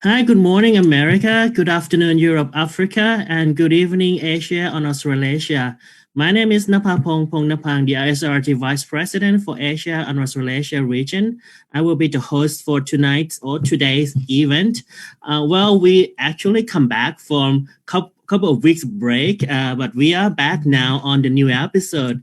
Hi, good morning, America. Good afternoon, Europe, Africa, and good evening, Asia and Australasia. My name is Napapong Napang, the ISRT Vice President for Asia and Australasia region. I will be the host for tonight's or today's event. We actually come back from couple of weeks break, but we are back now on the new episode.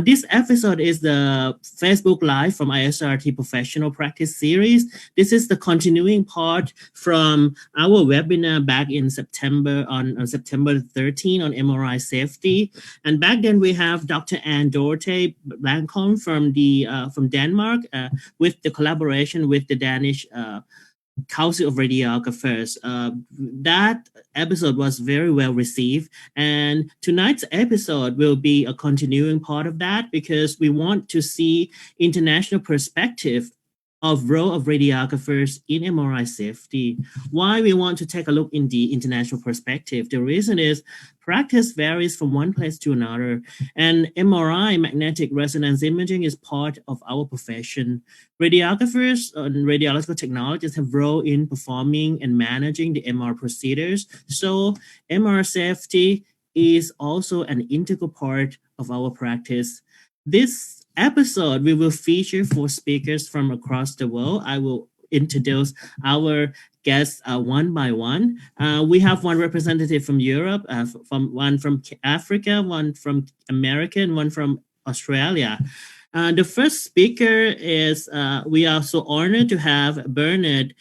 This episode is the Facebook Live from ISRT Professional Practice Series. This is the continuing part from our webinar back in September on September 13 on MRI safety. And back then we have Dr. Anne Dorte Blancholm from Denmark with the collaboration with the Danish Council of Radiographers. That episode was very well received, and tonight's episode will be a continuing part of that because we want to see international perspective of role of radiographers in MRI safety. Why we want to take a look in the international perspective? The reason is practice varies from one place to another, and MRI, magnetic resonance imaging, is part of our profession. Radiographers and radiological technologists have role in performing and managing the MR procedures. So MR safety is also an integral part of our practice. This episode, we will feature 4 speakers from across the world. I will introduce our guests one by one. We have one representative from Europe, one from Africa, one from America, and one from Australia. The first speaker is, we are so honored to have Bernard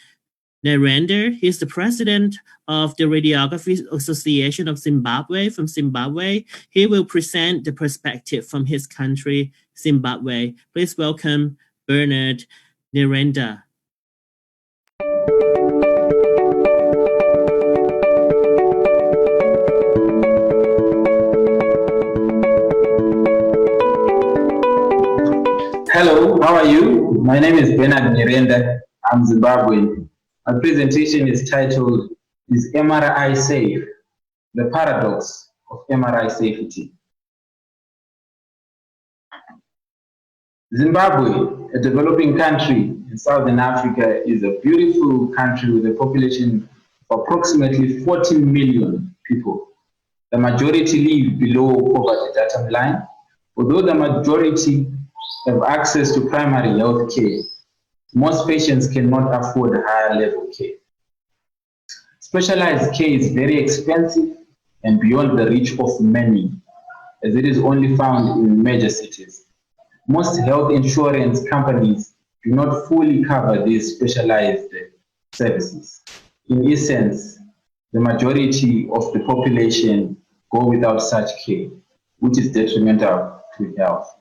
Narendra. He's the president of the Radiography Association of Zimbabwe from Zimbabwe. He will present the perspective from his country, Zimbabwe. Please welcome Bernard Narendra. Hello, how are you? My name is Bernard Narendra. I'm Zimbabwean. My presentation is titled, Is MRI Safe? The Paradox of MRI Safety. Zimbabwe, a developing country in Southern Africa, is a beautiful country with a population of approximately 14 million people. The majority live below poverty datum line, although the majority have access to primary health care. Most patients cannot afford higher level care. Specialized care is very expensive and beyond the reach of many, as it is only found in major cities. Most health insurance companies do not fully cover these specialized services. In essence, the majority of the population go without such care, which is detrimental to health.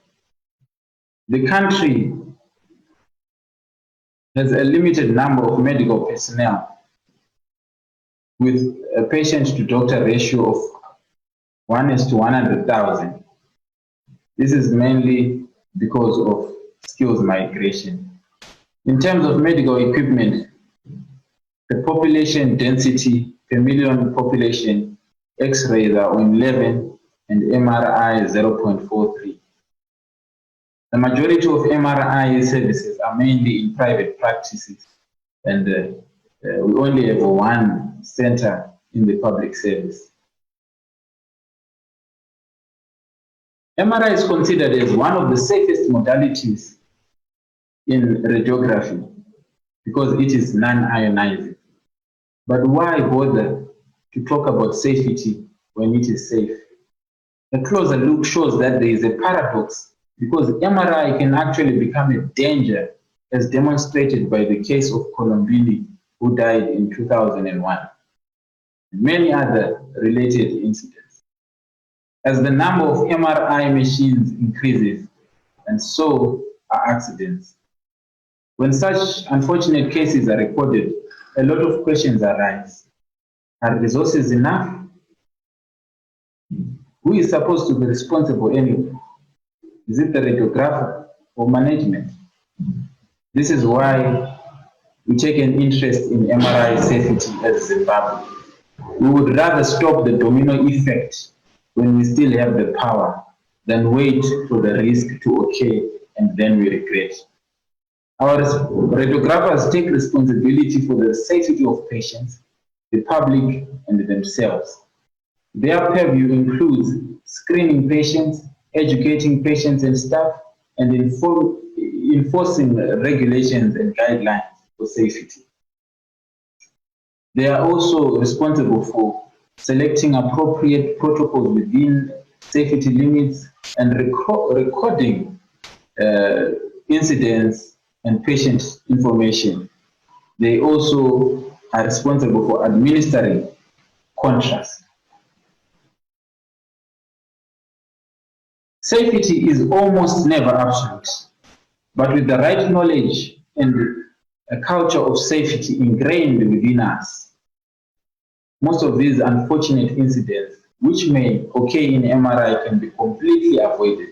The country has a limited number of medical personnel with a patient-to-doctor ratio of 1:100,000. This is mainly because of skills migration. In terms of medical equipment, the population density per million population, X-rays are 11 and MRI 0.43. The majority of MRI services are mainly in private practices, and we only have one center in the public service. MRI is considered as one of the safest modalities in radiography because it is non-ionizing. But why bother to talk about safety when it is safe? A closer look shows that there is a paradox because MRI can actually become a danger, as demonstrated by the case of Colombini, who died in 2001, and many other related incidents. As the number of MRI machines increases, and so are accidents. When such unfortunate cases are recorded, a lot of questions arise. Are resources enough? Who is supposed to be responsible anyway? Is it the radiographer or management? This is why we take an interest in MRI safety as Zimbabwe. We would rather stop the domino effect when we still have the power than wait for the risk to occur and then we regret. Our radiographers take responsibility for the safety of patients, the public, and themselves. Their purview includes screening patients, educating patients and staff, and enforcing regulations and guidelines for safety. They are also responsible for selecting appropriate protocols within safety limits and recording incidents and patient information. They also are responsible for administering contracts. Safety is almost never absolute, but with the right knowledge and a culture of safety ingrained within us, most of these unfortunate incidents which may occur in MRI can be completely avoided.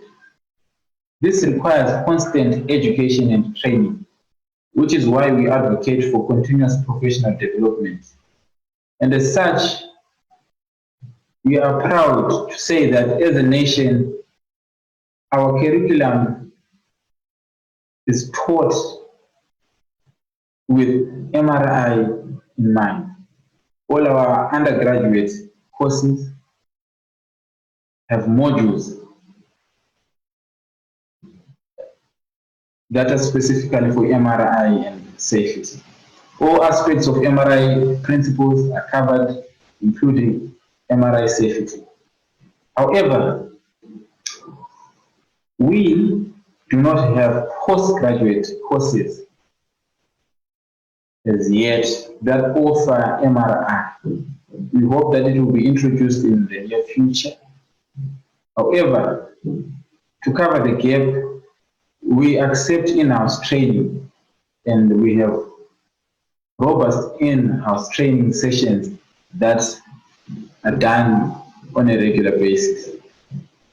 This requires constant education and training, which is why we advocate for continuous professional development. And as such, we are proud to say that as a nation, our curriculum is taught with MRI in mind. All our undergraduate courses have modules that are specifically for MRI and safety. All aspects of MRI principles are covered, including MRI safety. However, we do not have postgraduate courses as yet that offer MRI. We hope that it will be introduced in the near future. However, to cover the gap, we accept in-house training, and we have robust in-house training sessions that are done on a regular basis.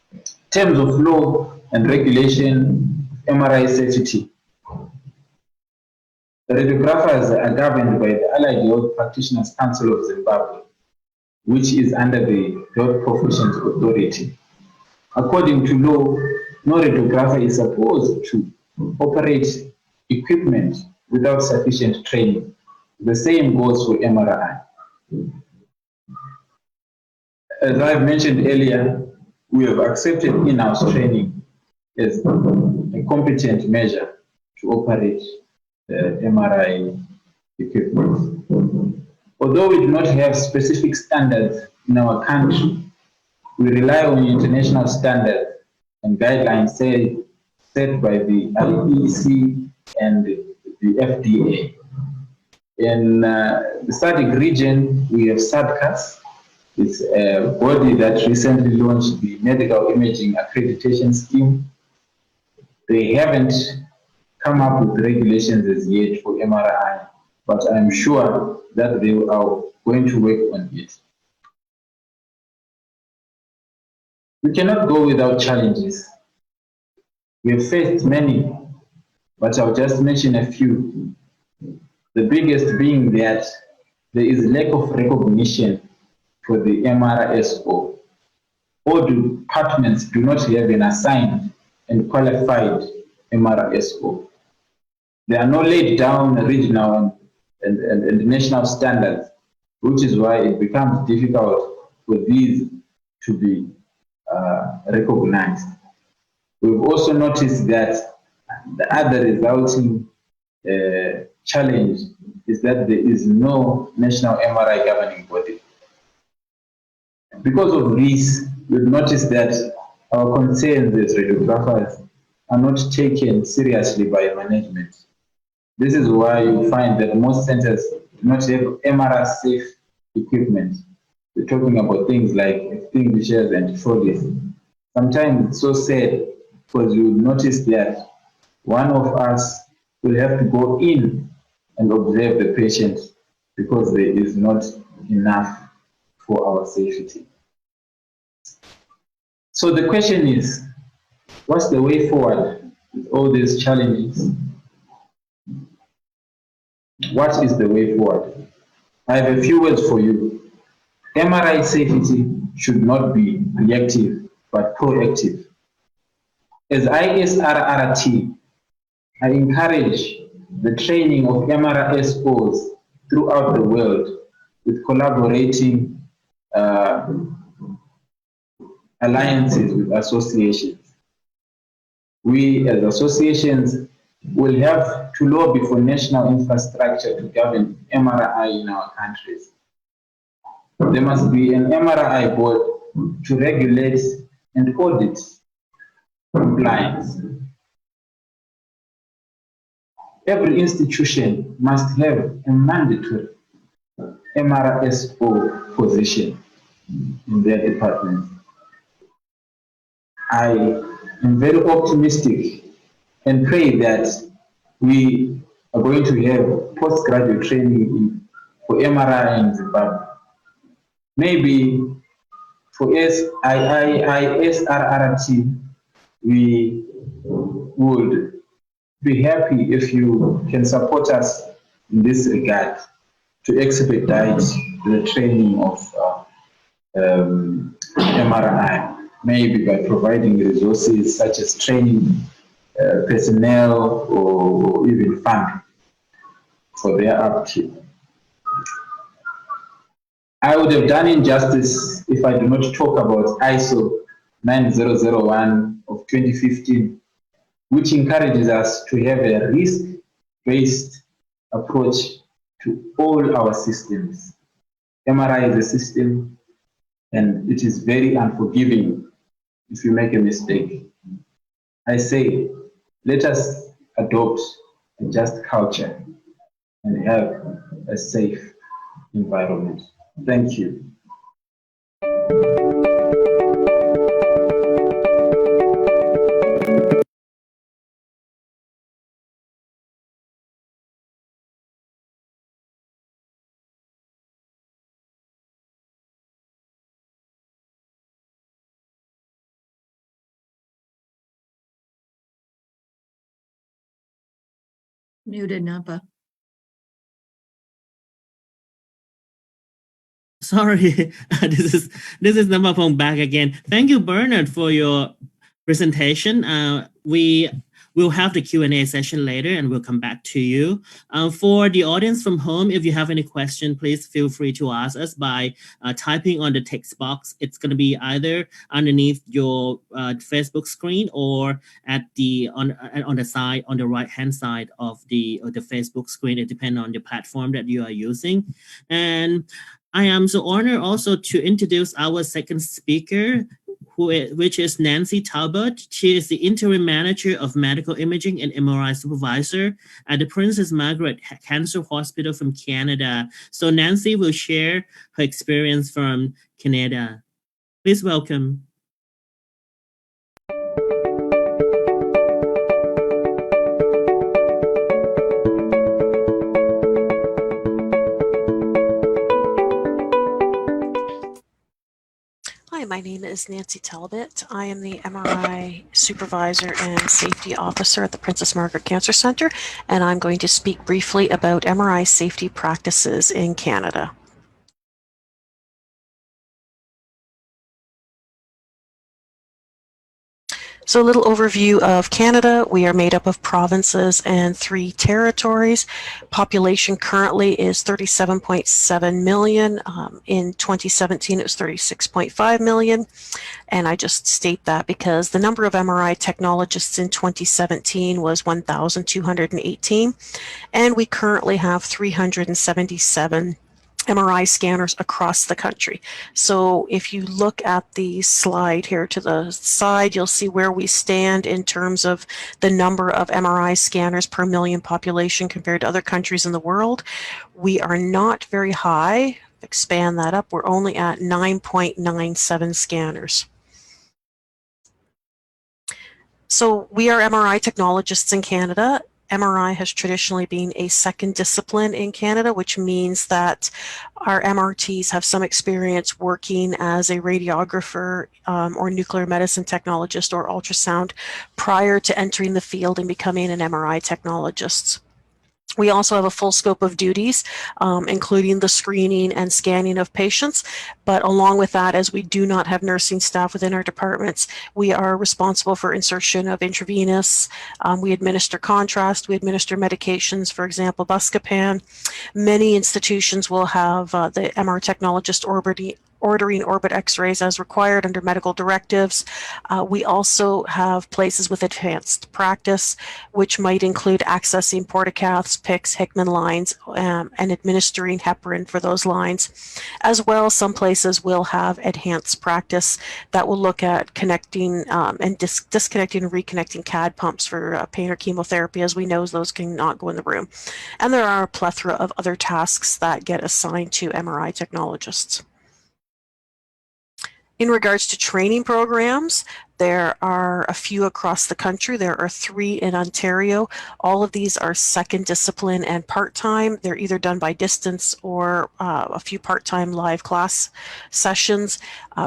In terms of law and regulation, MRI safety, the radiographers are governed by the Allied Health Practitioners Council of Zimbabwe, which is under the Health Professions Authority. According to law, no radiographer is supposed to operate equipment without sufficient training. The same goes for MRI. As I've mentioned earlier, we have accepted in-house training as a competent measure to operate MRI equipment. Although we do not have specific standards in our country, we rely on international standards and guidelines set by the IEC and the FDA. In the SADC region, we have SADCAS. It's a body that recently launched the Medical Imaging Accreditation Scheme. They haven't come up with regulations as yet for MRI, but I'm sure that they are going to work on it. We cannot go without challenges. We have faced many, but I'll just mention a few. The biggest being that there is lack of recognition for the MRSO. All departments do not have an assigned and qualified MRSO. There are no laid down regional and national standards, which is why it becomes difficult for these to be recognized. We've also noticed that the other resulting challenge is that there is no national MRI governing body. Because of this, we've noticed that our concerns as radiographers are not taken seriously by management. This is why you find that most centers do not have MRI safe equipment. We're talking about things like extinguishers and trolleys. Sometimes it's so sad because you notice that one of us will have to go in and observe the patient because there is not enough for our safety. So the question is, what's the way forward with all these challenges? What is the way forward? I have a few words for you. MRI safety should not be reactive, but proactive. As ISRRT, I encourage the training of MRSOs throughout the world with collaborating alliances with associations. We as associations will have to lobby for national infrastructure to govern MRI in our countries. There must be an MRI board to regulate and audit compliance. Every institution must have a mandatory MRSO position in their department. I am very optimistic and pray that we are going to have postgraduate training for MRI in Zimbabwe. Maybe for SISRRT, we would be happy if you can support us in this regard to expedite the training of MRI, maybe by providing resources such as training personnel or even funding for their upkeep. I would have done injustice if I do not talk about ISO 9001 of 2015, which encourages us to have a risk-based approach to all our systems. MRI is a system, and it is very unforgiving if you make a mistake. I say, let us adopt a just culture and have a safe environment. Thank you. Muted, Napa. Sorry, this is Namapong back again. Thank you, Bernard, for your presentation. We will have the Q&A session later, and we'll come back to you. For the audience from home, if you have any question, please feel free to ask us by typing on the text box. It's going to be either underneath your Facebook screen or at the on the side, on the right-hand side of the Facebook screen. It depends on the platform that you are using. And I am so honored also to introduce our second speaker, which is Nancy Talbot. She is the interim manager of medical imaging and MRI supervisor at the Princess Margaret Cancer Hospital from Canada. So Nancy will share her experience from Canada. Please welcome. Hi, my name is Nancy Talbot. I am the MRI Supervisor and Safety Officer at the Princess Margaret Cancer Centre, and I'm going to speak briefly about MRI safety practices in Canada. So a little overview of Canada. We are made up of provinces and 3 territories. Population currently is 37.7 million. In 2017, it was 36.5 million. And I just state that because the number of MRI technologists in 2017 was 1,218. And we currently have 377 MRI scanners across the country. So if you look at the slide here to the side, you'll see where we stand in terms of the number of MRI scanners per million population compared to other countries in the world. We are not very high. Expand that up, we're only at 9.97 scanners. So we are MRI technologists in Canada. MRI has traditionally been a second discipline in Canada, which means that our MRTs have some experience working as a radiographer or nuclear medicine technologist or ultrasound prior to entering the field and becoming an MRI technologist. We also have a full scope of duties, including the screening and scanning of patients. But along with that, as we do not have nursing staff within our departments, we are responsible for insertion of intravenous. We administer contrast. We administer medications, for example, Buscopan. Many institutions will have the MR technologist ordering orbit x-rays as required under medical directives. We also have places with advanced practice, which might include accessing portacaths, PICCs, Hickman lines, and administering heparin for those lines. As well, some places will have enhanced practice that will look at connecting and disconnecting and reconnecting CAD pumps for pain or chemotherapy, as we know those cannot go in the room. And there are a plethora of other tasks that get assigned to MRI technologists. In regards to training programs, there are a few across the country. There are 3 in Ontario. All of these are second discipline and part-time. They're either done by distance or a few part-time live class sessions.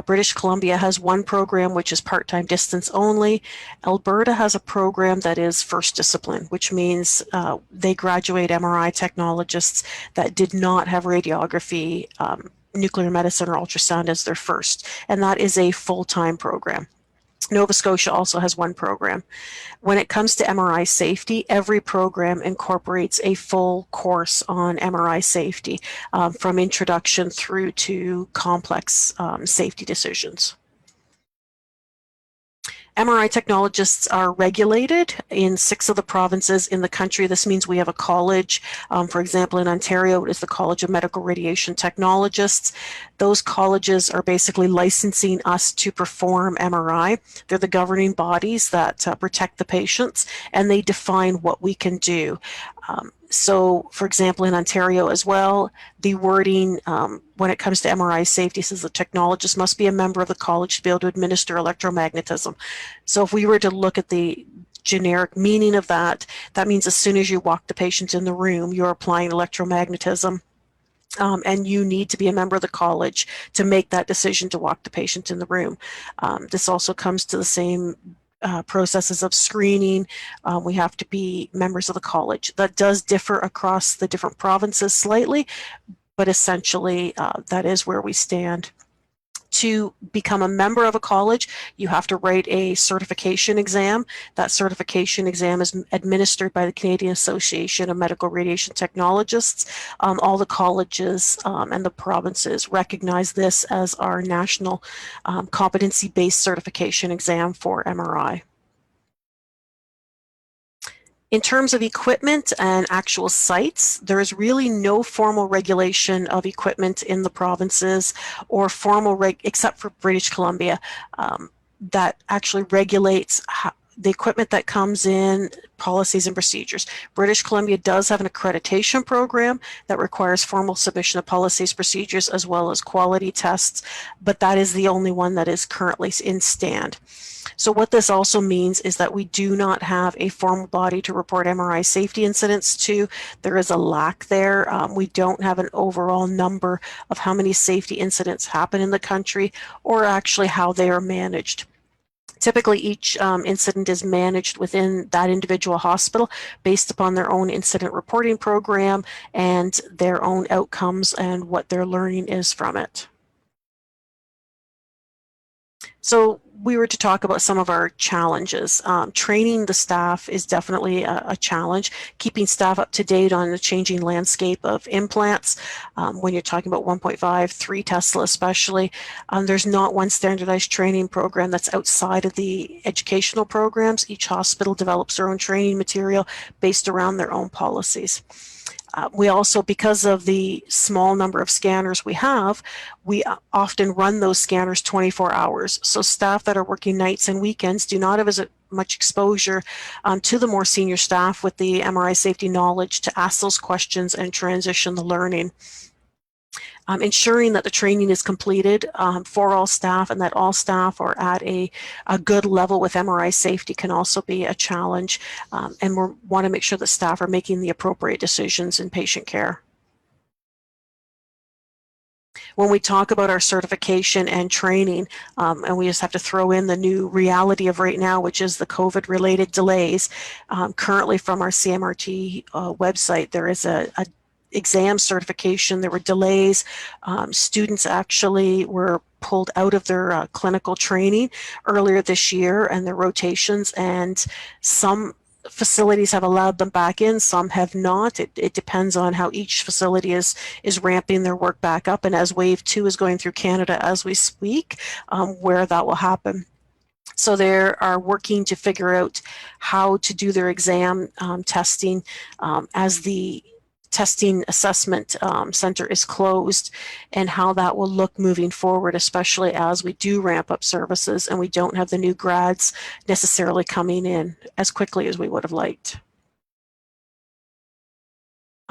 British Columbia has one program which is part-time distance only. Alberta has a program that is first discipline, which means they graduate MRI technologists that did not have radiography, nuclear medicine, or ultrasound as their first, and that is a full-time program. Nova Scotia also has one program. When it comes to MRI safety, every program incorporates a full course on MRI safety, from introduction through to complex safety decisions. MRI technologists are regulated in 6 of the provinces in the country. This means we have a college. For example, in Ontario, it is the College of Medical Radiation Technologists. Those colleges are basically licensing us to perform MRI. They're the governing bodies that protect the patients, and they define what we can do. So, for example, in Ontario as well, the wording when it comes to MRI safety says the technologist must be a member of the college to be able to administer electromagnetism. So if we were to look at the generic meaning of that, that means as soon as you walk the patient in the room, you're applying electromagnetism. And you need to be a member of the college to make that decision to walk the patient in the room. This also comes to the same processes of screening. We have to be members of the college. That does differ across the different provinces slightly, but essentially that is where we stand. To become a member of a college, you have to write a certification exam. That certification exam is administered by the Canadian Association of Medical Radiation Technologists. All the colleges and the provinces recognize this as our national competency-based certification exam for MRI. In terms of equipment and actual sites, there is really no formal regulation of equipment in the provinces or formal except for British Columbia that actually regulates the equipment that comes in, policies and procedures. British Columbia does have an accreditation program that requires formal submission of policies, procedures, as well as quality tests, but that is the only one that is currently in stand. So what this also means is that we do not have a formal body to report MRI safety incidents to. There is a lack there. We don't have an overall number of how many safety incidents happen in the country or actually how they are managed. Typically, each incident is managed within that individual hospital based upon their own incident reporting program and their own outcomes and what their learning is from it. So we were to talk about some of our challenges. Training the staff is definitely a challenge. Keeping staff up to date on the changing landscape of implants. When you're talking about 1.5, 3 Tesla especially, there's not one standardized training program that's outside of the educational programs. Each hospital develops their own training material based around their own policies. We also, because of the small number of scanners we have, we often run those scanners 24 hours. So staff that are working nights and weekends do not have as much exposure to the more senior staff with the MRI safety knowledge to ask those questions and transition the learning. Ensuring that the training is completed for all staff and that all staff are at a good level with MRI safety can also be a challenge. And we want to make sure that staff are making the appropriate decisions in patient care. When we talk about our certification and training, and we just have to throw in the new reality of right now, which is the COVID-related delays. Currently from our CMRT website, there is a exam certification. There were delays. Students actually were pulled out of their clinical training earlier this year and their rotations, and some facilities have allowed them back in, some have not. It depends on how each facility is ramping their work back up, and as Wave 2 is going through Canada as we speak, where that will happen. So they are working to figure out how to do their exam testing as the testing assessment center is closed, and how that will look moving forward, especially as we do ramp up services and we don't have the new grads necessarily coming in as quickly as we would have liked.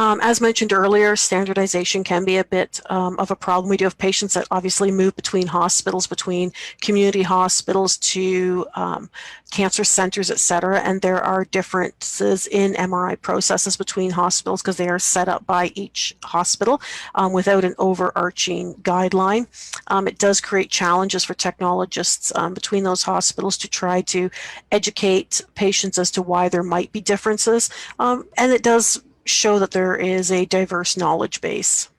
As mentioned earlier, standardization can be a bit of a problem. We do have patients that obviously move between hospitals, between community hospitals to cancer centers, et cetera, and there are differences in MRI processes between hospitals because they are set up by each hospital without an overarching guideline. It does create challenges for technologists between those hospitals to try to educate patients as to why there might be differences, and it does show that there is a diverse knowledge base.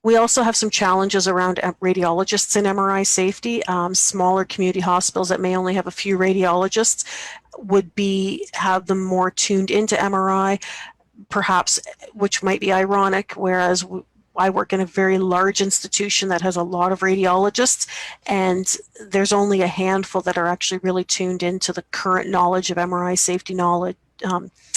We also have some challenges around radiologists in MRI safety. Smaller community hospitals that may only have a few radiologists would have them more tuned into MRI, perhaps, which might be ironic, whereas I work in a very large institution that has a lot of radiologists, and there's only a handful that are actually really tuned into the current knowledge of MRI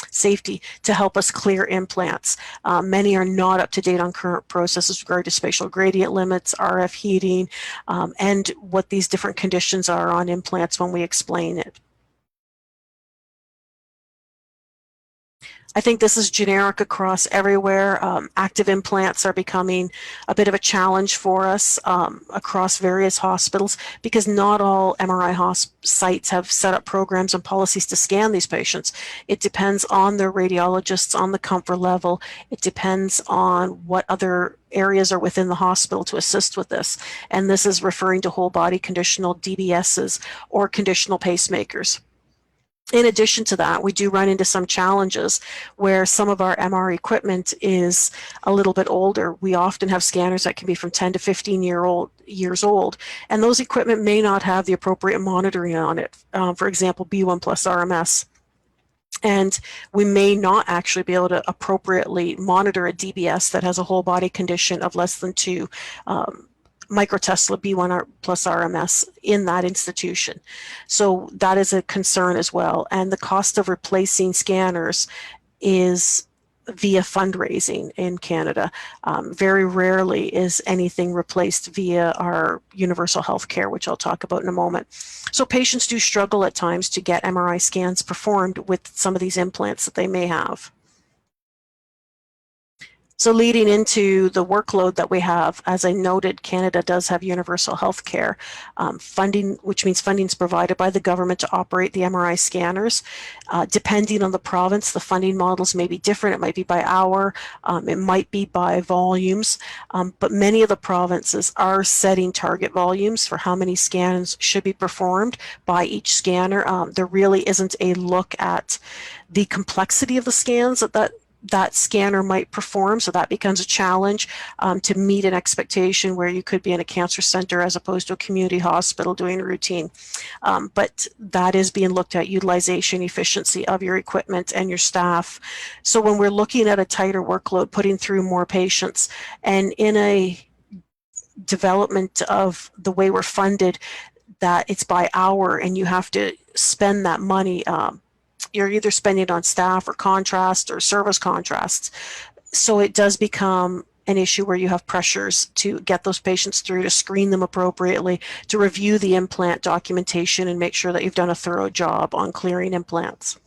safety to help us clear implants. Many are not up to date on current processes with regard to spatial gradient limits, RF heating, and what these different conditions are on implants when we explain it. I think this is generic across everywhere. Active implants are becoming a bit of a challenge for us across various hospitals because not all MRI sites have set up programs and policies to scan these patients. It depends on their radiologists, on the comfort level. It depends on what other areas are within the hospital to assist with this. And this is referring to whole body conditional DBSs or conditional pacemakers. In addition to that, we do run into some challenges where some of our MR equipment is a little bit older. We often have scanners that can be from 10 to 15 years old, and those equipment may not have the appropriate monitoring on it. For example, B1 plus RMS. And we may not actually be able to appropriately monitor a DBS that has a whole body condition of less than 2 microtesla B1 plus RMS in that institution. So that is a concern as well. And the cost of replacing scanners is via fundraising in Canada. Very rarely is anything replaced via our universal health care, which I'll talk about in a moment. So patients do struggle at times to get MRI scans performed with some of these implants that they may have. So leading into the workload that we have, as I noted, Canada does have universal health care funding, which means funding is provided by the government to operate the MRI scanners. Depending on the province, the funding models may be different. It might be by hour, it might be by volumes, but many of the provinces are setting target volumes for how many scans should be performed by each scanner. There really isn't a look at the complexity of the scans that scanner might perform, so that becomes a challenge to meet an expectation where you could be in a cancer center as opposed to a community hospital doing routine. But that is being looked at, utilization, efficiency of your equipment and your staff. So when we're looking at a tighter workload, putting through more patients, and in a development of the way we're funded, that it's by hour and you have to spend that money, you're either spending it on staff or contrast or service contrasts. So it does become an issue where you have pressures to get those patients through, to screen them appropriately, to review the implant documentation and make sure that you've done a thorough job on clearing implants.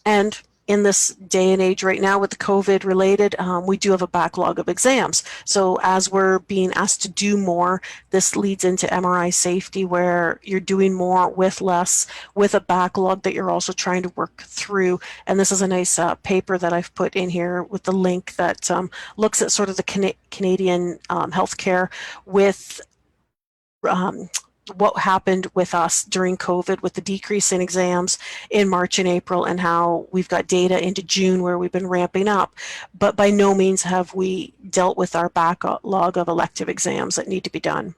And in this day and age right now with the COVID related, we do have a backlog of exams. So as we're being asked to do more, this leads into MRI safety where you're doing more with less, with a backlog that you're also trying to work through. And this is a nice paper that I've put in here with the link that looks at sort of the Canadian healthcare with what happened with us during COVID with the decrease in exams in March and April, and how we've got data into June where we've been ramping up. But by no means have we dealt with our backlog of elective exams that need to be done.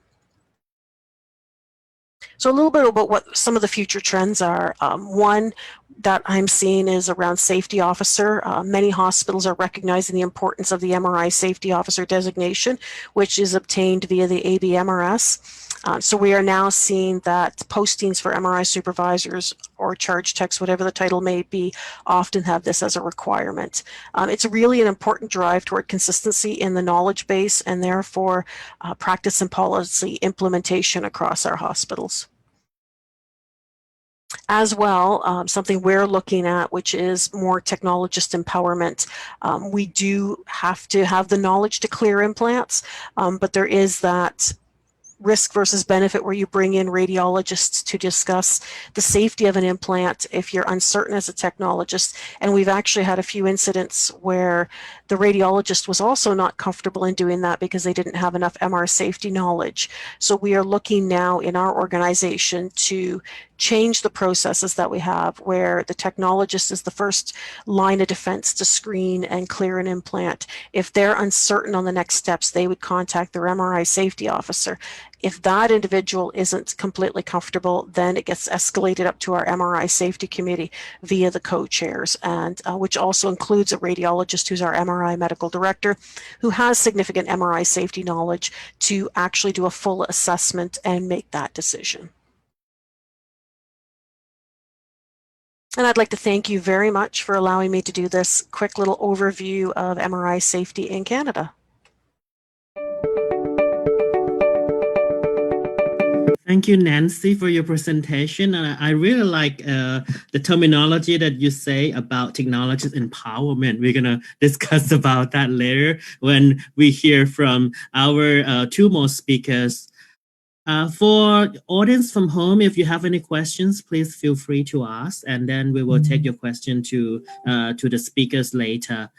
So a little bit about what some of the future trends are. One that I'm seeing is around safety officer. Many hospitals are recognizing the importance of the MRI safety officer designation, which is obtained via the ABMRS. So we are now seeing that postings for MRI supervisors or charge techs, whatever the title may be, often have this as a requirement. It's really an important drive toward consistency in the knowledge base and therefore practice and policy implementation across our hospitals. As well, something we're looking at, which is more technologist empowerment. We do have to have the knowledge to clear implants, but there is that risk versus benefit where you bring in radiologists to discuss the safety of an implant if you're uncertain as a technologist. And we've actually had a few incidents where the radiologist was also not comfortable in doing that because they didn't have enough MR safety knowledge. So we are looking now in our organization to change the processes that we have where the technologist is the first line of defense to screen and clear an implant. If they're uncertain on the next steps, they would contact their MRI safety officer. If that individual isn't completely comfortable, then it gets escalated up to our MRI safety committee via the co-chairs, and which also includes a radiologist who's our MRI medical director, who has significant MRI safety knowledge to actually do a full assessment and make that decision. And I'd like to thank you very much for allowing me to do this quick little overview of MRI safety in Canada. Thank you, Nancy, for your presentation. And I really like the terminology that you say about technologist empowerment. We're going to discuss about that later when we hear from our two more speakers. For audience from home, if you have any questions, please feel free to ask, and then we will take your question to the speakers later.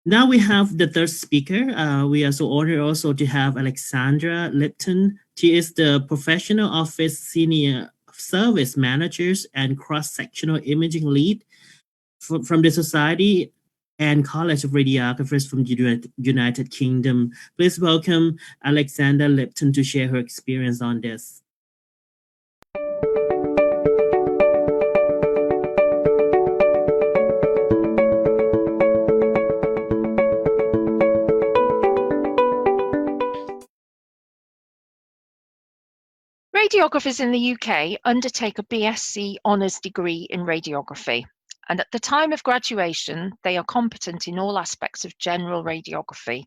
Now we have the third speaker. We are so honored also to have Alexandra Lipton. She is the Professional Office Senior Service Managers and Cross-Sectional Imaging Lead from the Society and College of Radiographers from the United Kingdom. Please welcome Alexandra Lipton to share her experience on this. Radiographers in the UK undertake a BSc honours degree in radiography, and at the time of graduation, they are competent in all aspects of general radiography,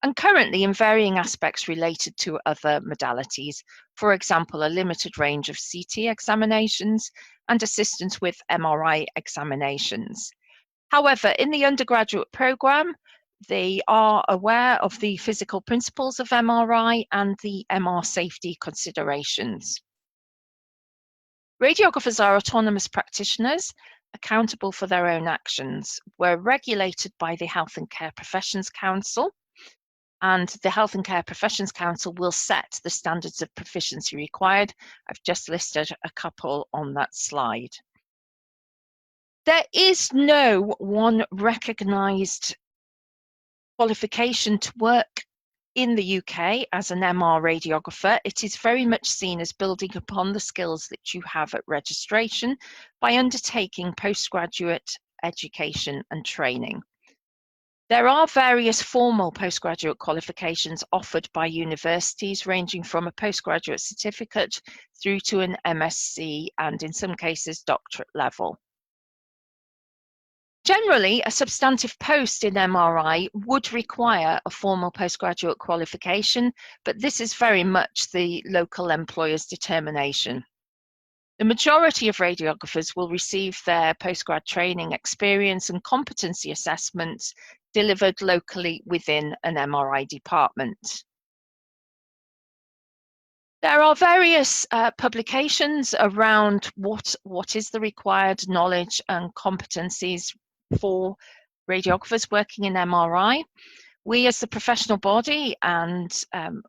and currently in varying aspects related to other modalities, for example, a limited range of CT examinations and assistance with MRI examinations. However, in the undergraduate programme, they are aware of the physical principles of MRI and the MR safety considerations. Radiographers are autonomous practitioners, accountable for their own actions. We're regulated by the Health and Care Professions Council, and the Health and Care Professions Council will set the standards of proficiency required. I've just listed a couple on that slide. There is no one recognised qualification to work in the UK as an MR radiographer. It is very much seen as building upon the skills that you have at registration by undertaking postgraduate education and training. There are various formal postgraduate qualifications offered by universities, ranging from a postgraduate certificate through to an MSc and in some cases doctorate level. Generally, a substantive post in MRI would require a formal postgraduate qualification, but this is very much the local employer's determination. The majority of radiographers will receive their postgrad training, experience and competency assessments delivered locally within an MRI department. There are various publications around what is the required knowledge and competencies for radiographers working in MRI. We as the professional body and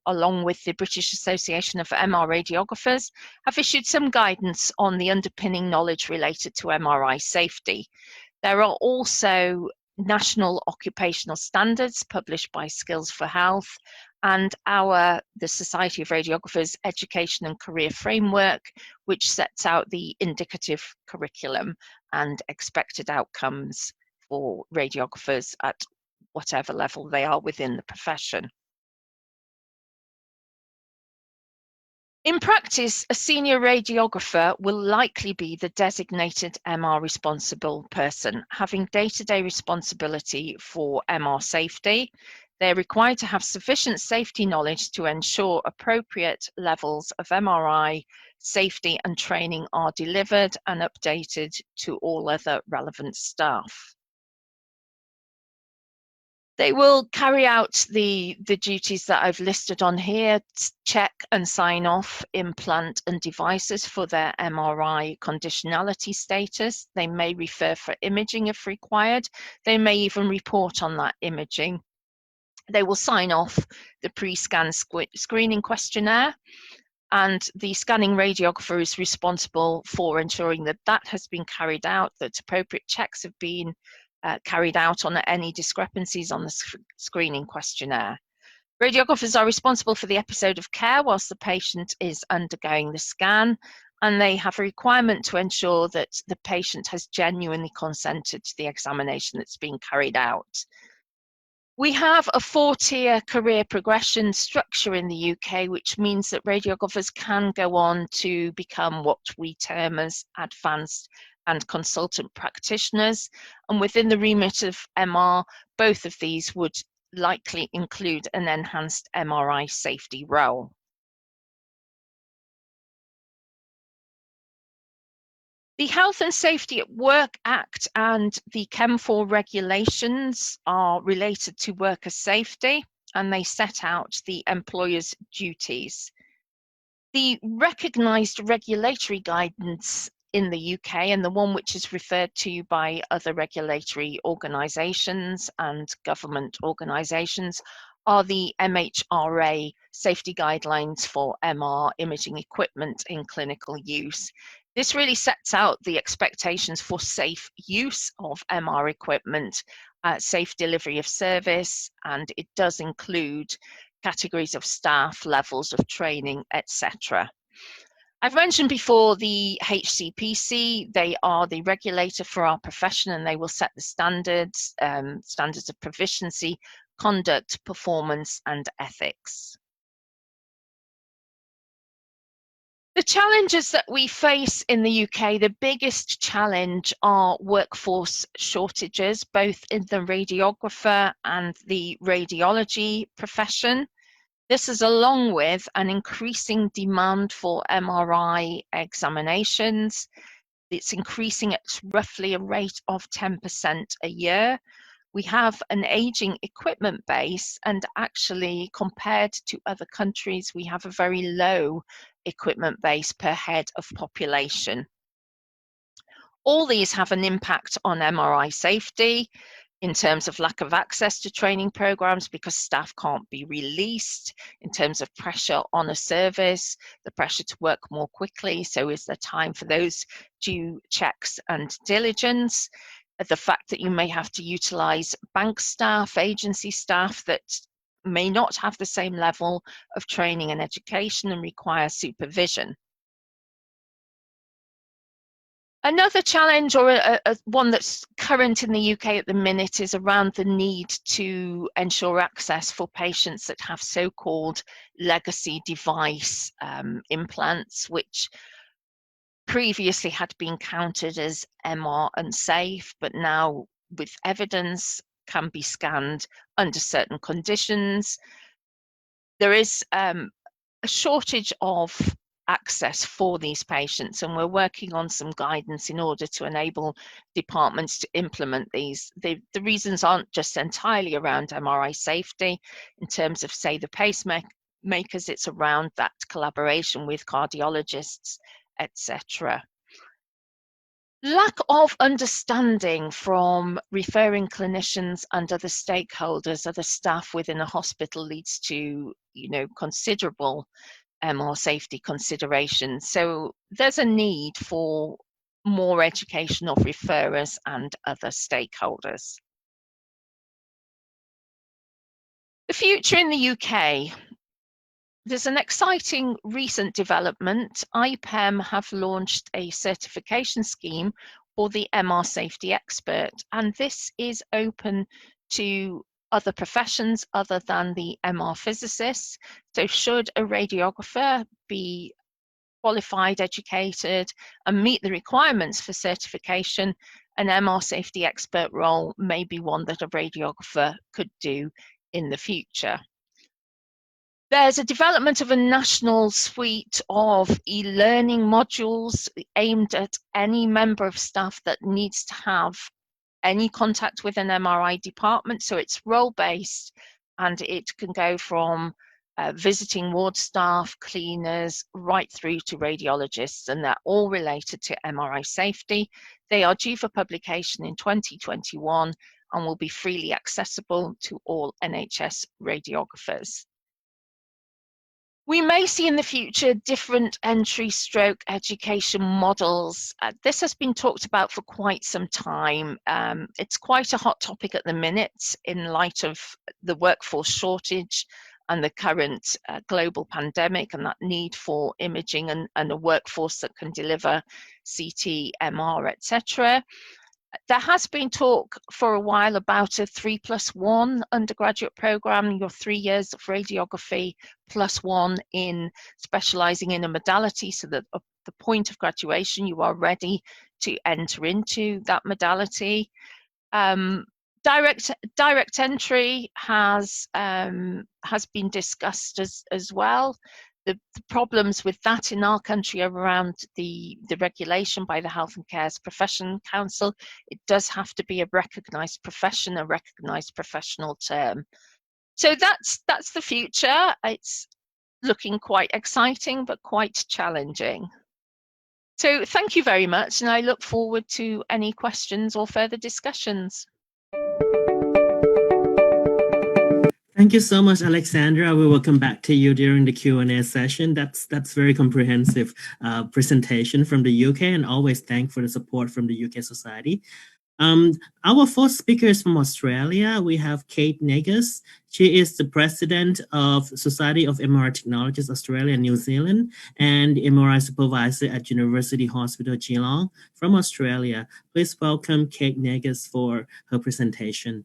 along with the British Association of MR Radiographers have issued some guidance on the underpinning knowledge related to MRI safety. There are also national occupational standards published by Skills for Health and the Society of Radiographers Education and Career Framework, which sets out the indicative curriculum and expected outcomes for radiographers at whatever level they are within the profession. In practice, a senior radiographer will likely be the designated MR responsible person, having day-to-day responsibility for MR safety. They're required to have sufficient safety knowledge to ensure appropriate levels of MRI safety and training are delivered and updated to all other relevant staff. They will carry out the duties that I've listed on here, check and sign off implant and devices for their MRI conditionality status. They may refer for imaging if required. They may even report on that imaging. They will sign off the pre-scan screening questionnaire, and the scanning radiographer is responsible for ensuring that that has been carried out, that appropriate checks have been carried out on any discrepancies on the screening questionnaire. Radiographers are responsible for the episode of care whilst the patient is undergoing the scan, and they have a requirement to ensure that the patient has genuinely consented to the examination that's being carried out. We have a 4-tier career progression structure in the UK, which means that radiographers can go on to become what we term as advanced and consultant practitioners, and within the remit of MR, both of these would likely include an enhanced MRI safety role. The Health and Safety at Work Act and the Chem 4 regulations are related to worker safety, and they set out the employer's duties. The recognised regulatory guidance in the UK, and the one which is referred to by other regulatory organisations and government organisations, are the MHRA safety guidelines for MR imaging equipment in clinical use. This really sets out the expectations for safe use of MR equipment, safe delivery of service, and it does include categories of staff, levels of training, etc. I've mentioned before the HCPC. They are the regulator for our profession, and they will set the standards, standards of proficiency, conduct, performance, and ethics. The challenges that we face in the UK, the biggest challenge are workforce shortages, both in the radiographer and the radiology profession. This is along with an increasing demand for MRI examinations. It's increasing at roughly a rate of 10% a year. We have an aging equipment base, and actually compared to other countries, we have a very low equipment base per head of population. All these have an impact on MRI safety in terms of lack of access to training programs because staff can't be released, in terms of pressure on a service, the pressure to work more quickly, so is there time for those due checks and diligence, the fact that you may have to utilise bank staff, agency staff that may not have the same level of training and education and require supervision. Another challenge, or one that's current in the UK at the minute, is around the need to ensure access for patients that have so-called legacy device implants, which previously had been counted as MR unsafe, but now with evidence can be scanned under certain conditions. There is a shortage of access for these patients, and we're working on some guidance in order to enable departments to implement these. The reasons aren't just entirely around MRI safety in terms of, say, the pacemakers, it's around that collaboration with cardiologists, etc. Lack of understanding from referring clinicians and other stakeholders, other staff within a hospital, leads to, considerable MR safety considerations. So there's a need for more education of referrers and other stakeholders. The future in the UK. There's an exciting recent development. IPEM have launched a certification scheme for the MR safety expert, and this is open to other professions other than the MR physicists. So should a radiographer be qualified, educated, and meet the requirements for certification, an MR safety expert role may be one that a radiographer could do in the future. There's a development of a national suite of e-learning modules aimed at any member of staff that needs to have any contact with an MRI department. So it's role-based, and it can go from visiting ward staff, cleaners, right through to radiologists, and they're all related to MRI safety. They are due for publication in 2021 and will be freely accessible to all NHS radiographers. We may see in the future different entry stroke education models. This has been talked about for quite some time. It's quite a hot topic at the minute in light of the workforce shortage and the current global pandemic, and that need for imaging and a workforce that can deliver CT, MR, etc. There has been talk for a while about a 3+1 undergraduate program, your 3 years of radiography +1 in specializing in a modality, so that at the point of graduation you are ready to enter into that modality. Direct entry has been discussed as well. The problems with that in our country are around the regulation by the Health and Care Professions Council. It does have to be a recognised profession, a recognised professional term. So that's the future. It's looking quite exciting, but quite challenging. So thank you very much, and I look forward to any questions or further discussions. Thank you so much, Alexandra. We will come back to you during the Q&A session. That's very comprehensive presentation from the UK, and always thank for the support from the UK Society. Our first speaker is from Australia. We have Kate Negus. She is the president of Society of MRI Technologists Australia and New Zealand, and MRI supervisor at University Hospital Geelong from Australia. Please welcome Kate Negus for her presentation.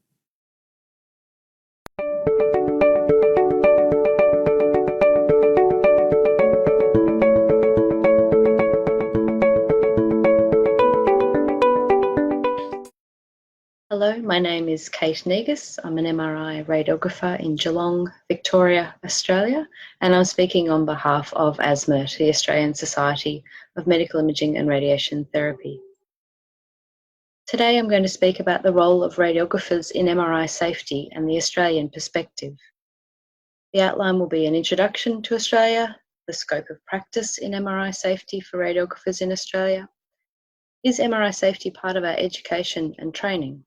Hello, my name is Kate Negus. I'm an MRI radiographer in Geelong, Victoria, Australia, and I'm speaking on behalf of ASMERT, the Australian Society of Medical Imaging and Radiation Therapy. Today I'm going to speak about the role of radiographers in MRI safety and the Australian perspective. The outline will be an introduction to Australia, the scope of practice in MRI safety for radiographers in Australia. Is MRI safety part of our education and training?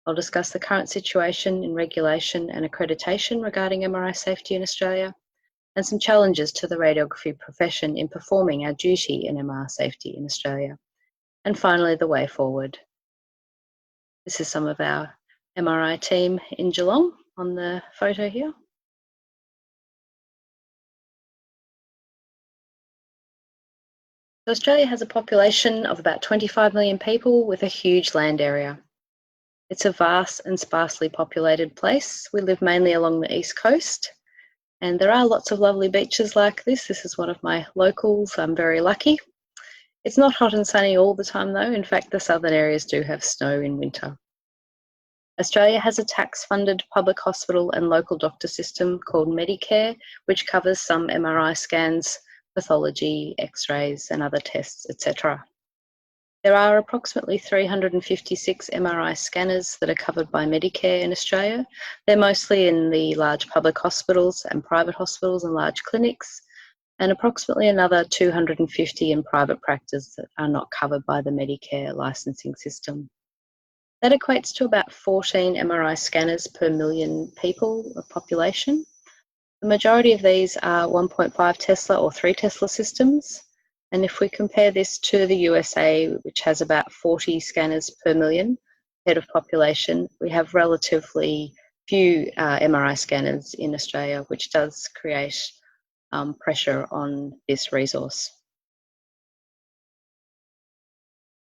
I'll discuss the current situation in regulation and accreditation regarding MRI safety in Australia, and some challenges to the radiography profession in performing our duty in MR safety in Australia. And finally, the way forward. This is some of our MRI team in Geelong on the photo here. So Australia has a population of about 25 million people with a huge land area. It's a vast and sparsely populated place. We live mainly along the east coast, and there are lots of lovely beaches like this. This is one of my locals. I'm very lucky. It's not hot and sunny all the time though. In fact, the southern areas do have snow in winter. Australia has a tax-funded public hospital and local doctor system called Medicare, which covers some MRI scans pathology, x-rays and other tests, etc. There are approximately 356 MRI scanners that are covered by Medicare in Australia. They're mostly in the large public hospitals and private hospitals and large clinics, and approximately another 250 in private practice that are not covered by the Medicare licensing system. That equates to about 14 MRI scanners per million people of population. The majority of these are 1.5 Tesla or 3 Tesla systems. And if we compare this to the USA, which has about 40 scanners per million head of population, we have relatively few MRI scanners in Australia, which does create pressure on this resource.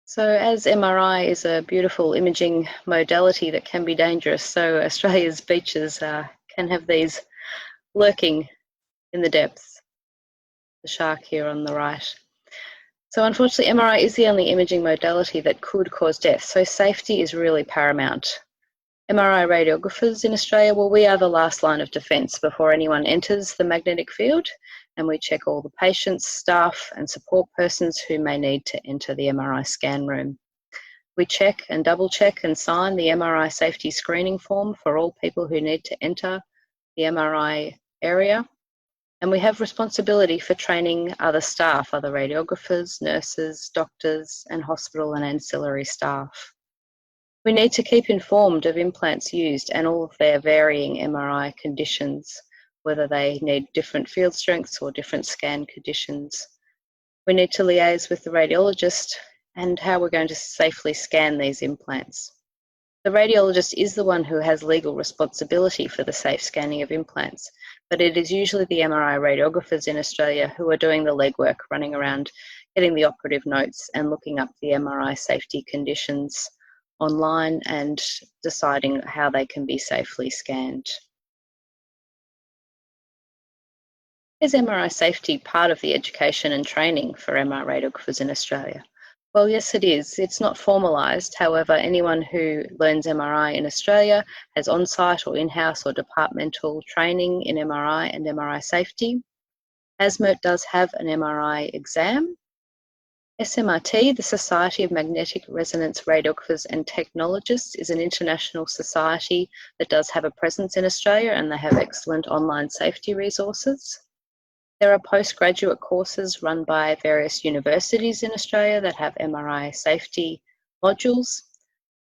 So as MRI is a beautiful imaging modality that can be dangerous, so Australia's beaches can have these lurking in the depths. The shark here on the right. So unfortunately, MRI is the only imaging modality that could cause death, so safety is really paramount. MRI radiographers in Australia, well, we are the last line of defence before anyone enters the magnetic field, and we check all the patients, staff and support persons who may need to enter the MRI scan room. We check and double check and sign the MRI safety screening form for all people who need to enter the MRI area. And we have responsibility for training other staff, other radiographers, nurses, doctors, and hospital and ancillary staff. We need to keep informed of implants used and all of their varying MRI conditions, whether they need different field strengths or different scan conditions. We need to liaise with the radiologist and how we're going to safely scan these implants. The radiologist is the one who has legal responsibility for the safe scanning of implants, but it is usually the MRI radiographers in Australia who are doing the legwork, running around, getting the operative notes and looking up the MRI safety conditions online and deciding how they can be safely scanned. Is MRI safety part of the education and training for MRI radiographers in Australia? Well, yes, it is. It's not formalised. However, anyone who learns MRI in Australia has on-site or in-house or departmental training in MRI and MRI safety. ASMERT does have an MRI exam. SMRT, the Society of Magnetic Resonance Radiographers and Technologists, is an international society that does have a presence in Australia, and they have excellent online safety resources. There are postgraduate courses run by various universities in Australia that have MRI safety modules,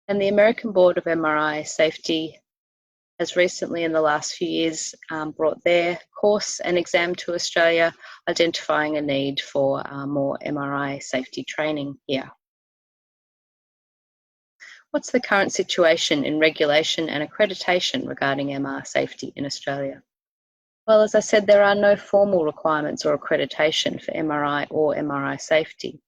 and the American Board of MRI Safety has recently, in the last few years, brought their course and exam to Australia, identifying a need for more MRI safety training here. What's the current situation in regulation and accreditation regarding MR safety in Australia? Well, as I said, there are no formal requirements or accreditation for MRI or MRI safety.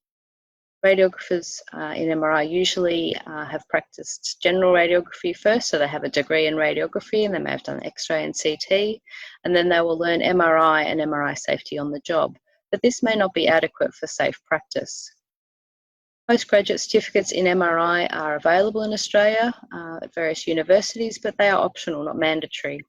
Radiographers in MRI usually have practiced general radiography first, so they have a degree in radiography and they may have done X-ray and CT, and then they will learn MRI and MRI safety on the job. But this may not be adequate for safe practice. Postgraduate certificates in MRI are available in Australia at various universities, but they are optional, not mandatory.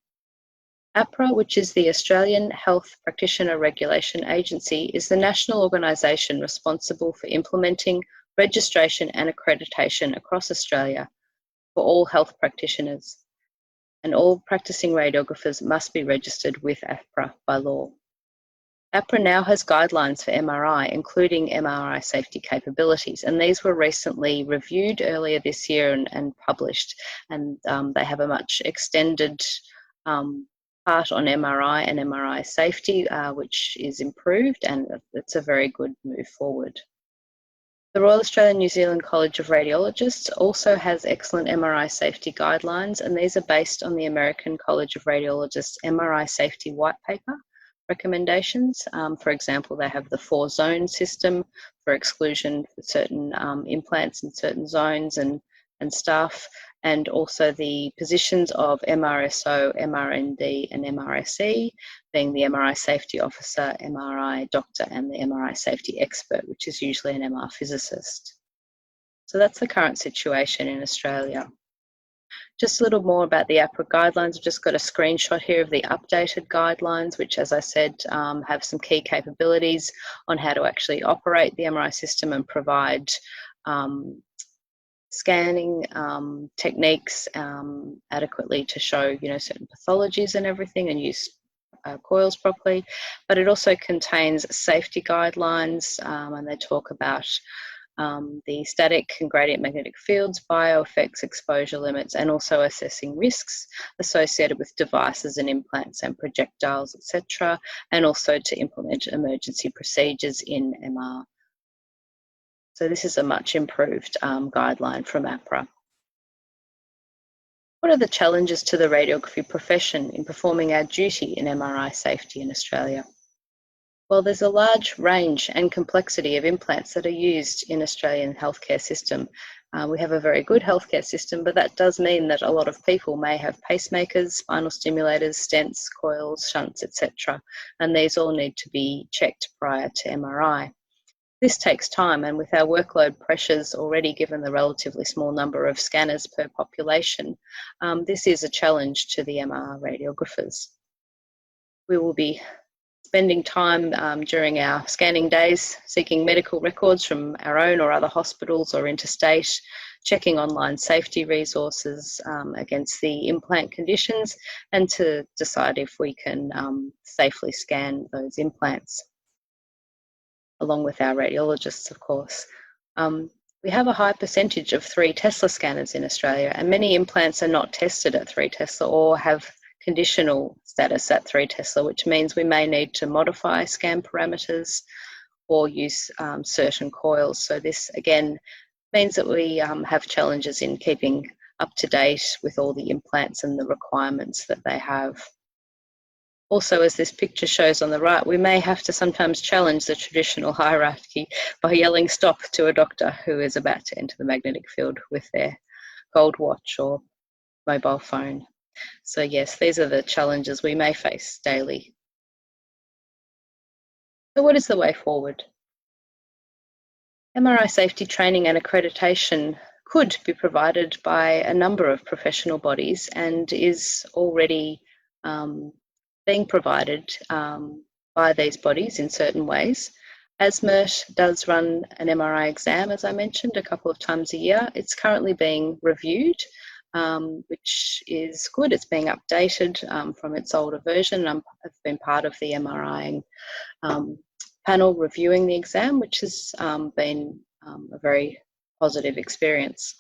APRA, which is the Australian Health Practitioner Regulation Agency, is the national organisation responsible for implementing registration and accreditation across Australia for all health practitioners, and all practising radiographers must be registered with APRA by law. APRA now has guidelines for MRI, including MRI safety capabilities, and these were recently reviewed earlier this year and published, and they have a much extended part on MRI and MRI safety, which is improved, and it's a very good move forward. The Royal Australian New Zealand College of Radiologists also has excellent MRI safety guidelines, and these are based on the American College of Radiologists MRI safety white paper recommendations. For example, they have the 4-zone system for exclusion for certain implants in certain zones and staff, and also the positions of MRSO, MRND and MRSE, being the MRI safety officer, MRI doctor and the MRI safety expert, which is usually an MR physicist. So that's the current situation in Australia. Just a little more about the APRA guidelines. I've just got a screenshot here of the updated guidelines, which, as I said, have some key capabilities on how to actually operate the MRI system and provide scanning techniques adequately to show, certain pathologies and everything, and use coils properly. But it also contains safety guidelines, and they talk about the static and gradient magnetic fields, bioeffects, exposure limits, and also assessing risks associated with devices and implants and projectiles, etc., and also to implement emergency procedures in MR. So this is a much improved guideline from APRA. What are the challenges to the radiography profession in performing our duty in MRI safety in Australia? Well, there's a large range and complexity of implants that are used in Australian healthcare system. We have a very good healthcare system, but that does mean that a lot of people may have pacemakers, spinal stimulators, stents, coils, shunts, etc. And these all need to be checked prior to MRI. This takes time, and with our workload pressures already given the relatively small number of scanners per population, this is a challenge to the MR radiographers. We will be spending time during our scanning days seeking medical records from our own or other hospitals or interstate, checking online safety resources against the implant conditions, and to decide if we can safely scan those implants, along with our radiologists, of course. We have a high percentage of 3 Tesla scanners in Australia, and many implants are not tested at 3 Tesla or have conditional status at 3 Tesla, which means we may need to modify scan parameters or use certain coils. So this again means that we have challenges in keeping up to date with all the implants and the requirements that they have. Also, as this picture shows on the right, we may have to sometimes challenge the traditional hierarchy by yelling stop to a doctor who is about to enter the magnetic field with their gold watch or mobile phone. So yes, these are the challenges we may face daily. So what is the way forward? MRI safety training and accreditation could be provided by a number of professional bodies and is already being provided by these bodies in certain ways. ASMERT does run an MRI exam, as I mentioned, a couple of times a year. It's currently being reviewed, which is good. It's being updated from its older version. I've been part of the MRI panel reviewing the exam, which has been a very positive experience.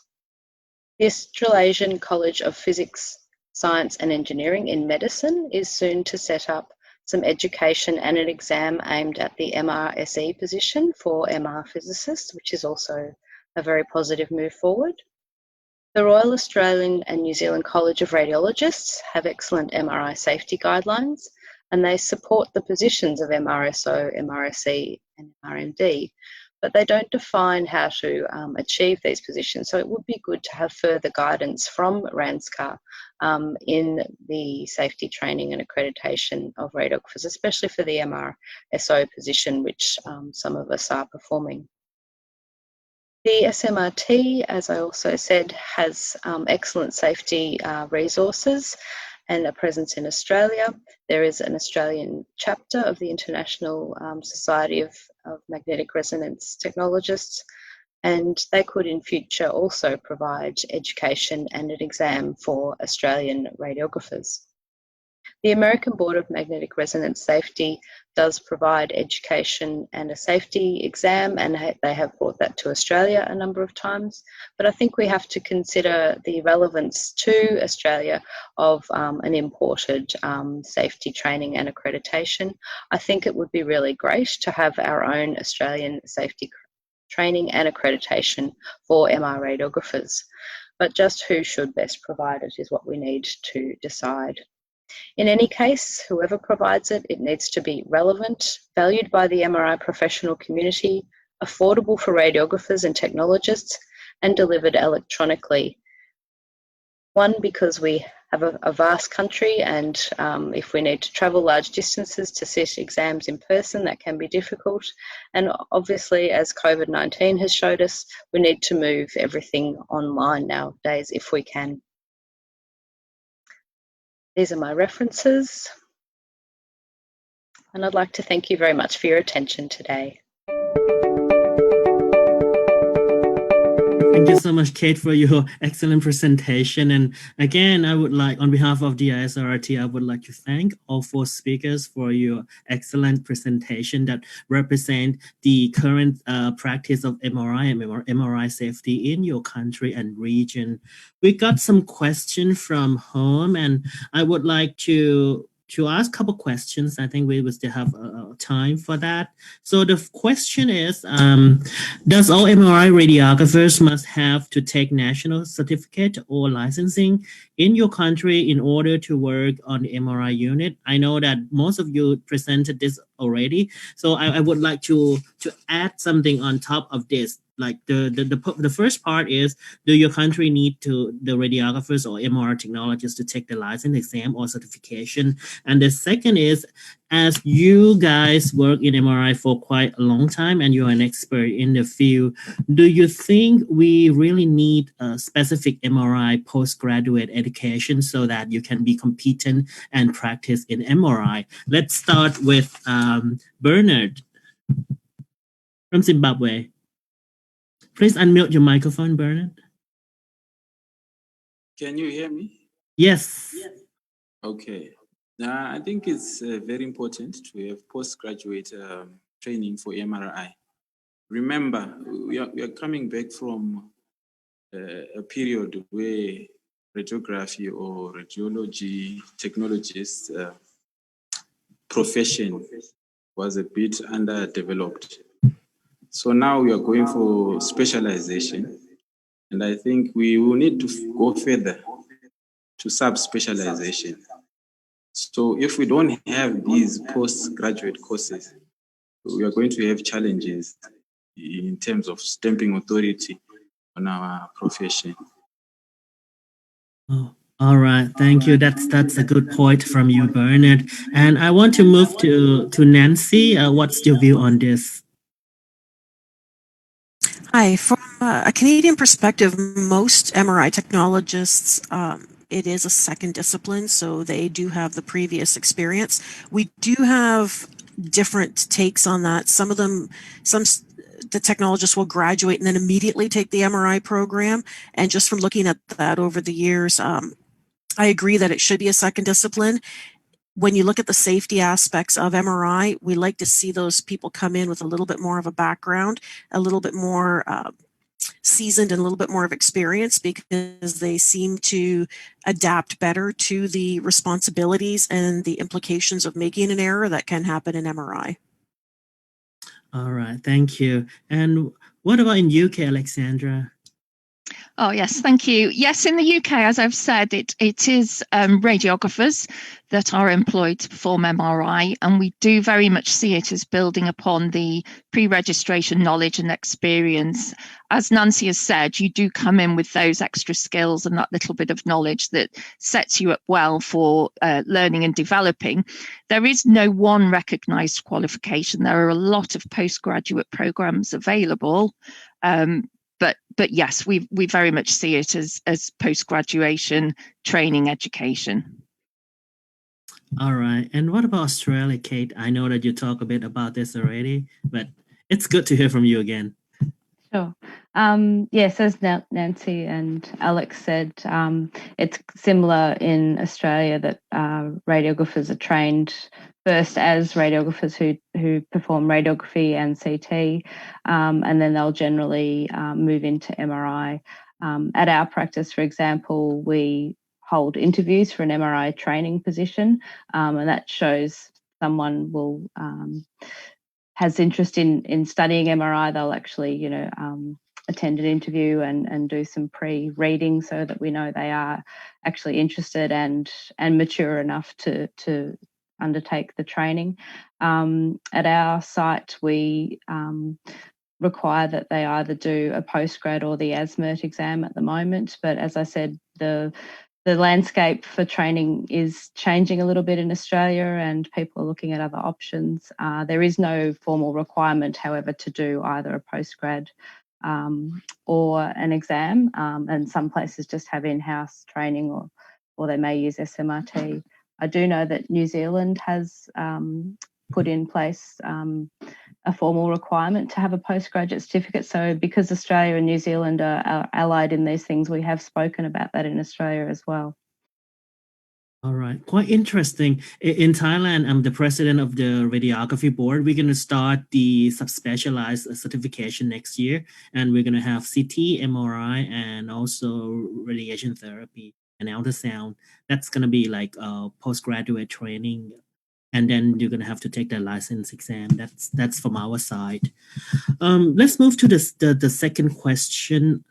The Australasian College of Physics, Science and Engineering in Medicine is soon to set up some education and an exam aimed at the MRSE position for MR physicists, which is also a very positive move forward. The Royal Australian and New Zealand College of Radiologists have excellent MRI safety guidelines, and they support the positions of MRSO, MRSE and MRMD, but they don't define how to achieve these positions. So it would be good to have further guidance from RANZCA in the safety training and accreditation of radiographers, especially for the MRSO position, which some of us are performing. The SMRT, as I also said, has excellent safety resources and a presence in Australia. There is an Australian chapter of the International Society of Magnetic Resonance Technologists, and they could in future also provide education and an exam for Australian radiographers. The American Board of Magnetic Resonance Safety does provide education and a safety exam, and they have brought that to Australia a number of times. But I think we have to consider the relevance to Australia of an imported safety training and accreditation. I think it would be really great to have our own Australian safety training and accreditation for MR radiographers. But just who should best provide it is what we need to decide. In any case, whoever provides it, it needs to be relevant, valued by the MRI professional community, affordable for radiographers and technologists, and delivered electronically. One, because we have a vast country, and if we need to travel large distances to sit exams in person, that can be difficult. And obviously, as COVID-19 has showed us, we need to move everything online nowadays if we can. These are my references. And I'd like to thank you very much for your attention today. Thank you so much, Kate, for your excellent presentation. And again, I would like, on behalf of the ISRT, I would like to thank all four speakers for your excellent presentation that represent the current practice of MRI and MRI safety in your country and region. We got some questions from home, and I would like to ask a couple questions. I think we will still have time for that. So the question is, does all MRI radiographers must have to take national certificate or licensing in your country in order to work on the MRI unit? I know that most of you presented this already, so I would like to add something on top of this. Like the first part is, do your country need the radiographers or MRI technologists to take the license exam or certification? And the second is, as you guys work in MRI for quite a long time and you're an expert in the field, do you think we really need a specific MRI postgraduate education so that you can be competent and practice in MRI? Let's start with Bernard from Zimbabwe. Please unmute your microphone, Bernard. Can you hear me? Yes. Okay. I think it's very important to have postgraduate training for MRI. Remember, we are coming back from a period where radiography or radiology technologist profession was a bit underdeveloped. So now we are going for specialization, and I think we will need to go further to sub-specialization. So if we don't have these postgraduate courses, we are going to have challenges in terms of stamping authority on our profession. Oh, all right, thank you. That's a good point from you, Bernard. And I want to move to Nancy. What's your view on this? Hi, from a Canadian perspective, most MRI technologists, it is a second discipline, so they do have the previous experience. We do have different takes on that. Some of them, the technologists will graduate and then immediately take the MRI program. And just from looking at that over the years, I agree that it should be a second discipline. When you look at the safety aspects of MRI, we like to see those people come in with a little bit more of a background, a little bit more seasoned and a little bit more of experience, because they seem to adapt better to the responsibilities and the implications of making an error that can happen in MRI. All right, thank you. And what about in UK, Alexandra? Oh, yes, thank you. Yes, in the UK, as I've said, it is radiographers that are employed to perform MRI, and we do very much see it as building upon the pre-registration knowledge and experience. As Nancy has said, you do come in with those extra skills and that little bit of knowledge that sets you up well for learning and developing. There is no one recognised qualification. There are a lot of postgraduate programmes available. But yes, we very much see it as post-graduation training education. All right. And what about Australia, Kate? I know that you talk a bit about this already, but it's good to hear from you again. Sure. Yes, as Nancy and Alex said, it's similar in Australia that radiographers are trained first as radiographers who perform radiography and CT, and then they'll generally move into MRI. At our practice, for example, we hold interviews for an MRI training position, and that shows someone has interest in studying MRI. They'll actually, attend an interview and do some pre-reading so that we know they are actually interested and mature enough to undertake the training. At our site, we require that they either do a postgrad or the ASMERT exam at the moment. But as I said, the landscape for training is changing a little bit in Australia, and people are looking at other options. There is no formal requirement, however, to do either a postgrad or an exam, and some places just have in-house training or or they may use SMRT. I do know that New Zealand has put in place a formal requirement to have a postgraduate certificate. So because Australia and New Zealand are allied in these things, we have spoken about that in Australia as well. All right, quite interesting. In Thailand, I'm the president of the radiography board. We're going to start the subspecialized certification next year, and we're going to have CT, MRI, and also radiation therapy and ultrasound. That's going to be like postgraduate training, and then you're going to have to take the license exam. That's from our side. Let's move to the second question.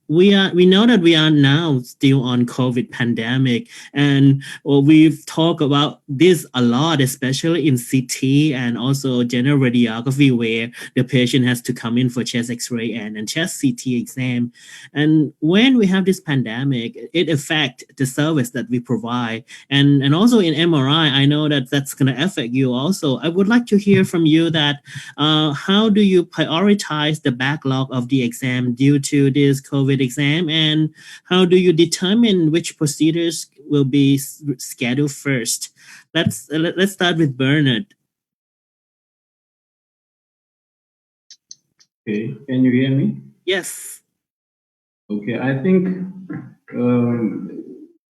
We know that we are now still on COVID pandemic, and we've talked about this a lot, especially in CT and also general radiography, where the patient has to come in for chest X-ray and chest CT exam. And when we have this pandemic, it affects the service that we provide, and also in MRI, I know that that's going to affect you also. I would like to hear from you that how do you prioritize the backlog of the exam due to this COVID exam, and how do you determine which procedures will be scheduled first? Let's start with Bernard. Okay, can you hear me? Yes. Okay, I think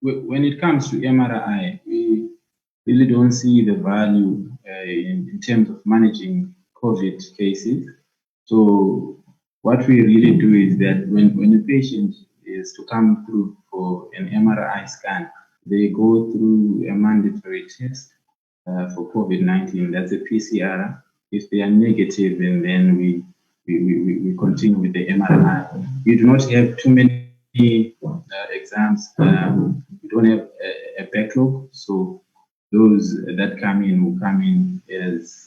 when it comes to MRI, we really don't see the value in terms of managing COVID cases. So what we really do is that when a patient is to come through for an MRI scan, they go through a mandatory test for COVID-19. That's a PCR. If they are negative, and then we continue with the MRI. We do not have too many exams. We don't have a backlog, so those that come in will come in as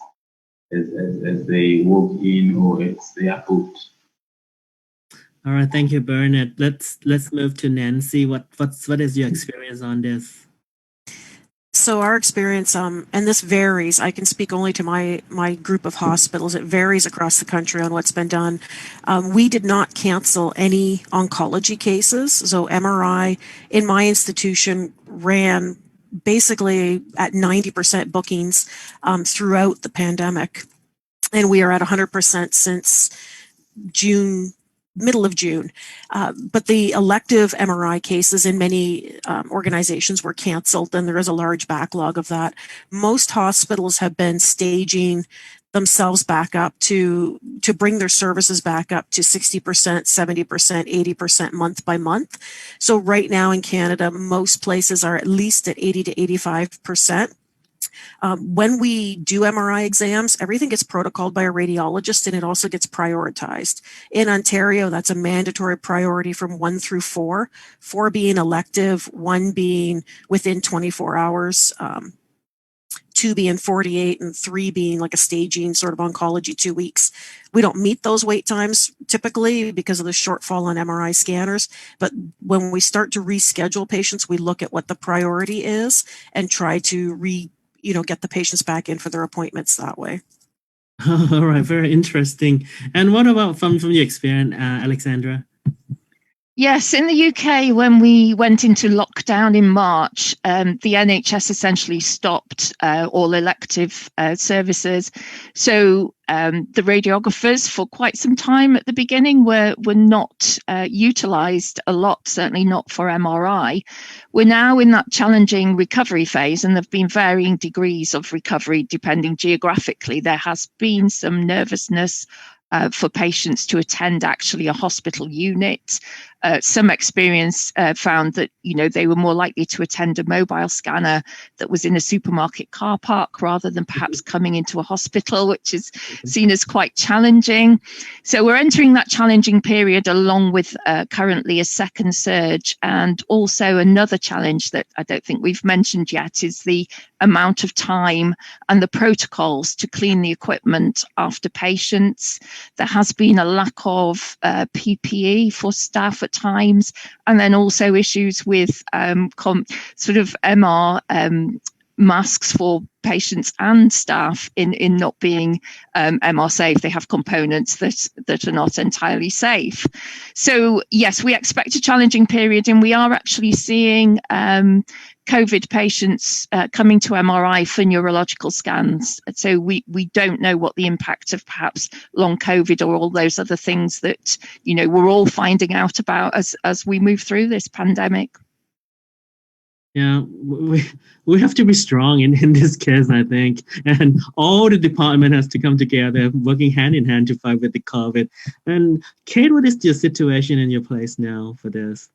they walk in or as they are booked. All right, thank you, Bernard. Let's move to Nancy. What is your experience on this? So our experience, and this varies. I can speak only to my group of hospitals. It varies across the country on what's been done. We did not cancel any oncology cases. So MRI in my institution ran basically at 90% bookings throughout the pandemic. And we are at 100% since middle of June. But the elective MRI cases in many organizations were canceled, and there is a large backlog of that. Most hospitals have been staging themselves back up to bring their services back up to 60%, 70%, 80% month by month. So right now in Canada, most places are at least at 80 to 85%. When we do MRI exams, everything gets protocoled by a radiologist, and it also gets prioritized. In Ontario, that's a mandatory priority from 1 through 4, 4 being elective, 1 being within 24 hours, 2 being 48, and 3 being like a staging sort of oncology 2 weeks. We don't meet those wait times typically because of the shortfall on MRI scanners. But when we start to reschedule patients, we look at what the priority is and try to get the patients back in for their appointments that way. All right, very interesting. And what about from your experience, Alexandra? Yes, in the UK, when we went into lockdown in March, the NHS essentially stopped all elective services. So the radiographers for quite some time at the beginning were not utilised a lot, certainly not for MRI. We're now in that challenging recovery phase, and there have been varying degrees of recovery depending geographically. There has been some nervousness for patients to attend actually a hospital unit. Some experience found that they were more likely to attend a mobile scanner that was in a supermarket car park rather than perhaps coming into a hospital, which is seen as quite challenging. So we're entering that challenging period along with currently a second surge, and also another challenge that I don't think we've mentioned yet is the amount of time and the protocols to clean the equipment after patients. There has been a lack of PPE for staff at times, and then also issues with sort of MR masks for patients and staff in not being MR safe. They have components that are not entirely safe. So yes, we expect a challenging period, and we are actually seeing COVID patients coming to MRI for neurological scans. So we don't know what the impact of perhaps long COVID or all those other things that, you know, we're all finding out about as we move through this pandemic. Yeah, we have to be strong in this case, I think, and all the department has to come together, working hand in hand to fight with the COVID. And Kate, what is your situation in your place now for this?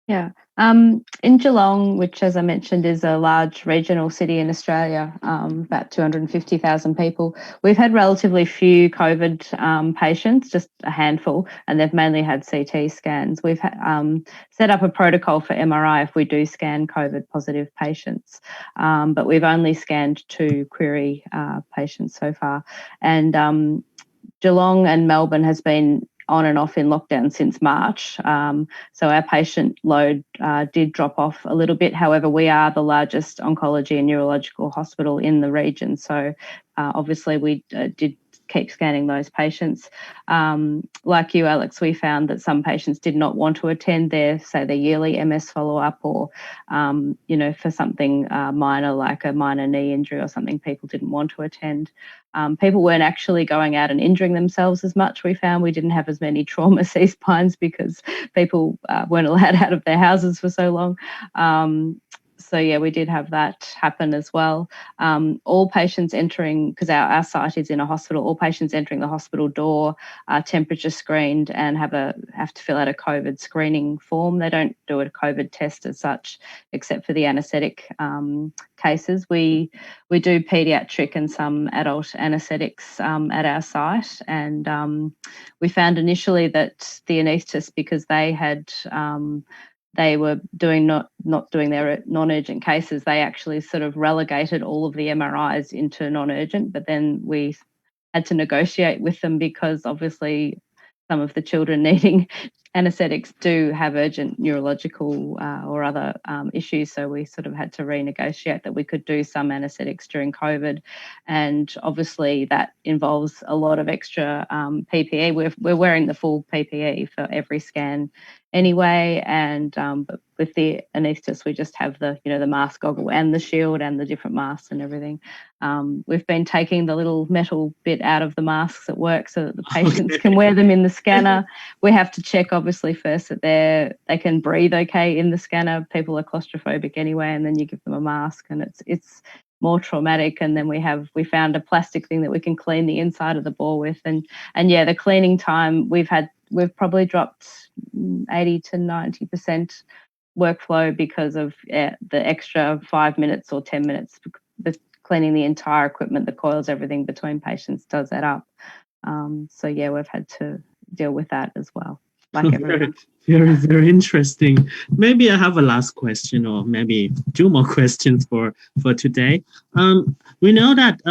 Yeah. In Geelong, which, as I mentioned, is a large regional city in Australia, about 250,000 people, we've had relatively few COVID patients, just a handful, and they've mainly had CT scans. We've set up a protocol for MRI if we do scan COVID positive patients, but we've only scanned 2 query patients so far. And Geelong and Melbourne has been on and off in lockdown since March. So our patient load did drop off a little bit. However, we are the largest oncology and neurological hospital in the region. So obviously we did keep scanning those patients. Like you, Alex, we found that some patients did not want to attend their yearly MS follow-up, or, you know, for something minor like a minor knee injury or something, people didn't want to attend. People weren't actually going out and injuring themselves as much. We found we didn't have as many trauma C-spines because people weren't allowed out of their houses for so long. So yeah, we did have that happen as well. All patients entering, because our site is in a hospital, all patients entering the hospital door are temperature screened and have to fill out a COVID screening form. They don't do a COVID test as such, except for the anaesthetic cases. We do paediatric and some adult anaesthetics at our site, and we found initially that the anaesthetists, because they were not doing their non-urgent cases, they actually sort of relegated all of the MRIs into non-urgent, but then we had to negotiate with them because obviously some of the children needing anaesthetics do have urgent neurological or other issues, so we sort of had to renegotiate that we could do some anaesthetics during COVID, and obviously that involves a lot of extra PPE. We're wearing the full PPE for every scan anyway, and but with the anaesthetist we just have the mask, goggle and the shield and the different masks and everything. We've been taking the little metal bit out of the masks at work so that the patients can wear them in the scanner. We have to check obviously first that they can breathe okay in the scanner. People are claustrophobic anyway, and then you give them a mask, and it's more traumatic. And then we found a plastic thing that we can clean the inside of the bore with, and yeah, the cleaning time we've probably dropped 80 to 90% workflow because of the extra 5 minutes or 10 minutes. Cleaning the entire equipment, the coils, everything between patients does that up. So yeah, we've had to deal with that as well. Like everyone. Very, very interesting. Maybe I have a last question, or maybe 2 more questions for today. We know that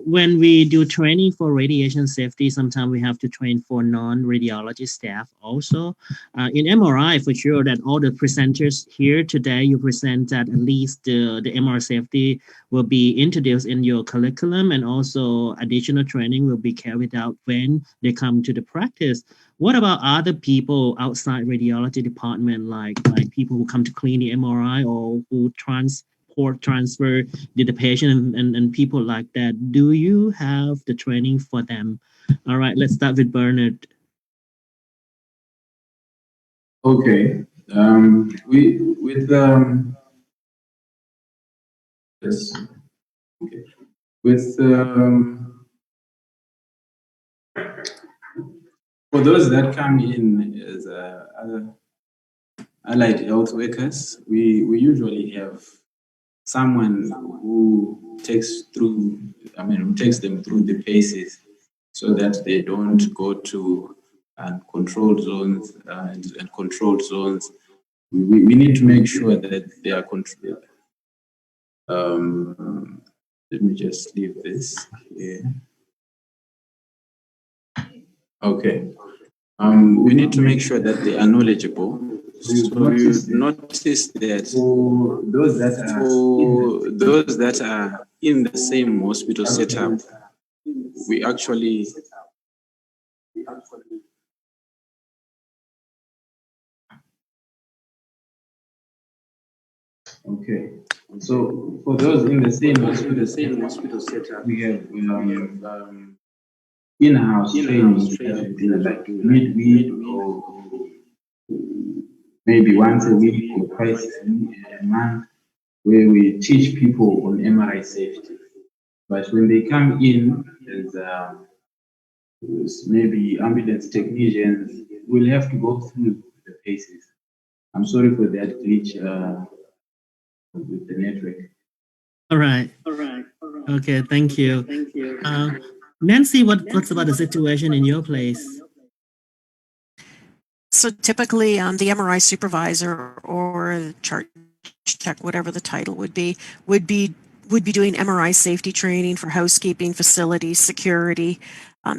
when we do training for radiation safety, sometimes we have to train for non-radiology staff also. In MRI, for sure, that all the presenters here today, you present that at least the MRI safety will be introduced in your curriculum, and also additional training will be carried out when they come to the practice. What about other people outside radiology department, like people who come to clean the MRI or who transfer the patient and people like that? Do you have the training for them? All right, let's start with Bernard. Okay. For those that come in as allied health workers, we usually have someone who takes them through the paces so that they don't go to controlled zones and controlled zones. We need to make sure that they are controlled. Let me just leave this here. Okay. We need to make sure that they are knowledgeable notice that for those that are in the same hospital setup, we actually okay. So for those in the same hospital setup, we have in-house training that we do like midweek or maybe once a week or twice a month, where we teach people on MRI safety. But when they come in as maybe ambulance technicians, we'll have to go through the paces. I'm sorry for that glitch with the network. All right. Okay, thank you. Nancy, what's about the situation in your place? So typically, the MRI supervisor or the chart tech, whatever the title would be doing MRI safety training for housekeeping, facilities, security,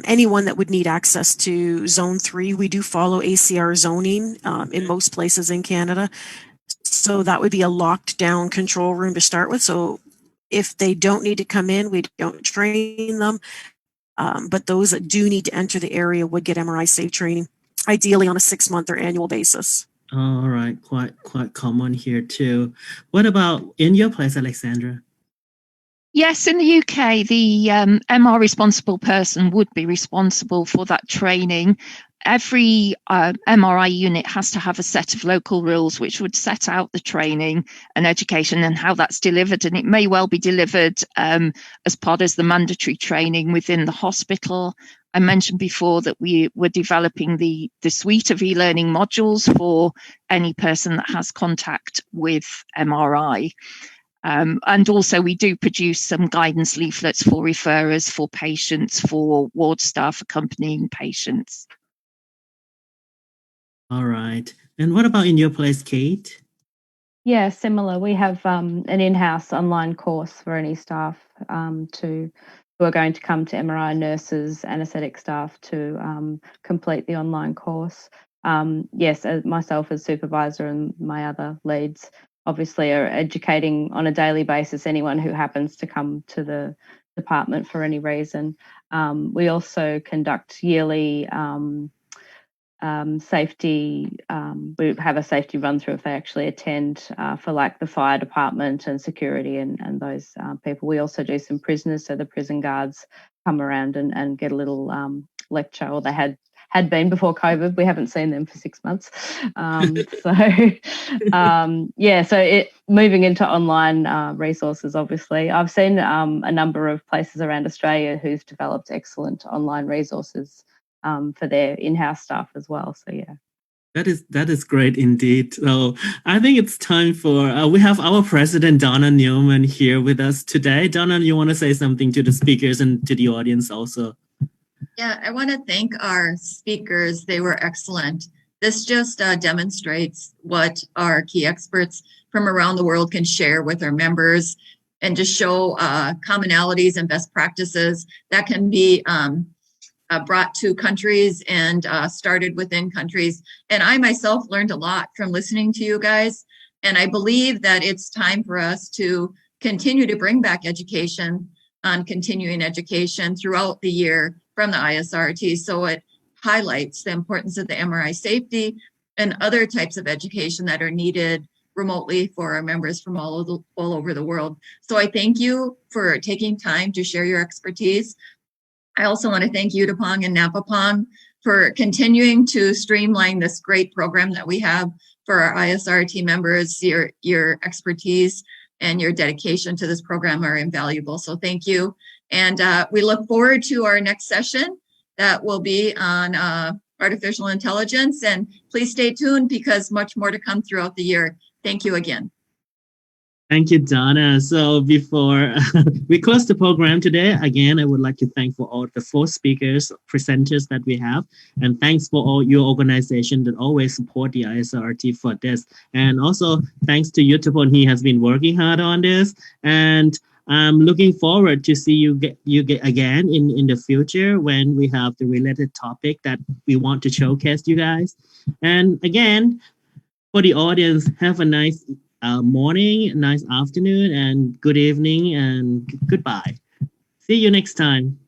anyone that would need access to Zone 3. We do follow ACR zoning in most places in Canada. So that would be a locked down control room to start with. So if they don't need to come in, we don't train them. But those that do need to enter the area would get MRI safe training, ideally on a 6-month or annual basis. All right, quite common here too. What about in your place, Alexandra? Yes, in the UK, the MR responsible person would be responsible for that training. Every MRI unit has to have a set of local rules which would set out the training and education and how that's delivered. And it may well be delivered as part of the mandatory training within the hospital. I mentioned before that we were developing the suite of e-learning modules for any person that has contact with MRI. And also we do produce some guidance leaflets for referrers, for patients, for ward staff accompanying patients. All right. And what about in your place, Kate? Yeah, similar. We have an in-house online course for any staff who are going to come to MRI, nurses, anaesthetic staff to complete the online course. Yes, myself as supervisor and my other leads obviously are educating on a daily basis anyone who happens to come to the department for any reason. We also conduct yearly safety. We have a safety run through if they actually attend for like the fire department and security and those people. We also do some prisoners, so the prison guards come around and get a little lecture, or they had been before COVID. We haven't seen them for 6 months. So moving into online resources, obviously. I've seen a number of places around Australia who've developed excellent online resources for their in-house staff as well. So yeah. That is great indeed. So I think it's time for, we have our president, Donna Newman, here with us today. Donna, you want to say something to the speakers and to the audience also? Yeah, I want to thank our speakers. They were excellent. This just demonstrates what our key experts from around the world can share with our members and just show commonalities and best practices that can be brought to countries and started within countries. And I myself learned a lot from listening to you guys. And I believe that it's time for us to continue to bring back education on continuing education throughout the year from the ISRT. So it highlights the importance of the MRI safety and other types of education that are needed remotely for our members from all over the world. So I thank you for taking time to share your expertise. I also want to thank Utapong and Napapong for continuing to streamline this great program that we have for our ISRT members. Your expertise and your dedication to this program are invaluable. So thank you. And we look forward to our next session that will be on artificial intelligence. And please stay tuned because much more to come throughout the year. Thank you again. Thank you, Donna. So before we close the program today, again, I would like to thank for all the 4 speakers, presenters that we have. And thanks for all your organization that always support the ISRT for this. And also thanks to Utapong, he has been working hard on this. And I'm looking forward to see you get again in the future when we have the related topic that we want to showcase you guys. And again, For the audience, have a nice morning, nice afternoon, and good evening, and goodbye. See you next time.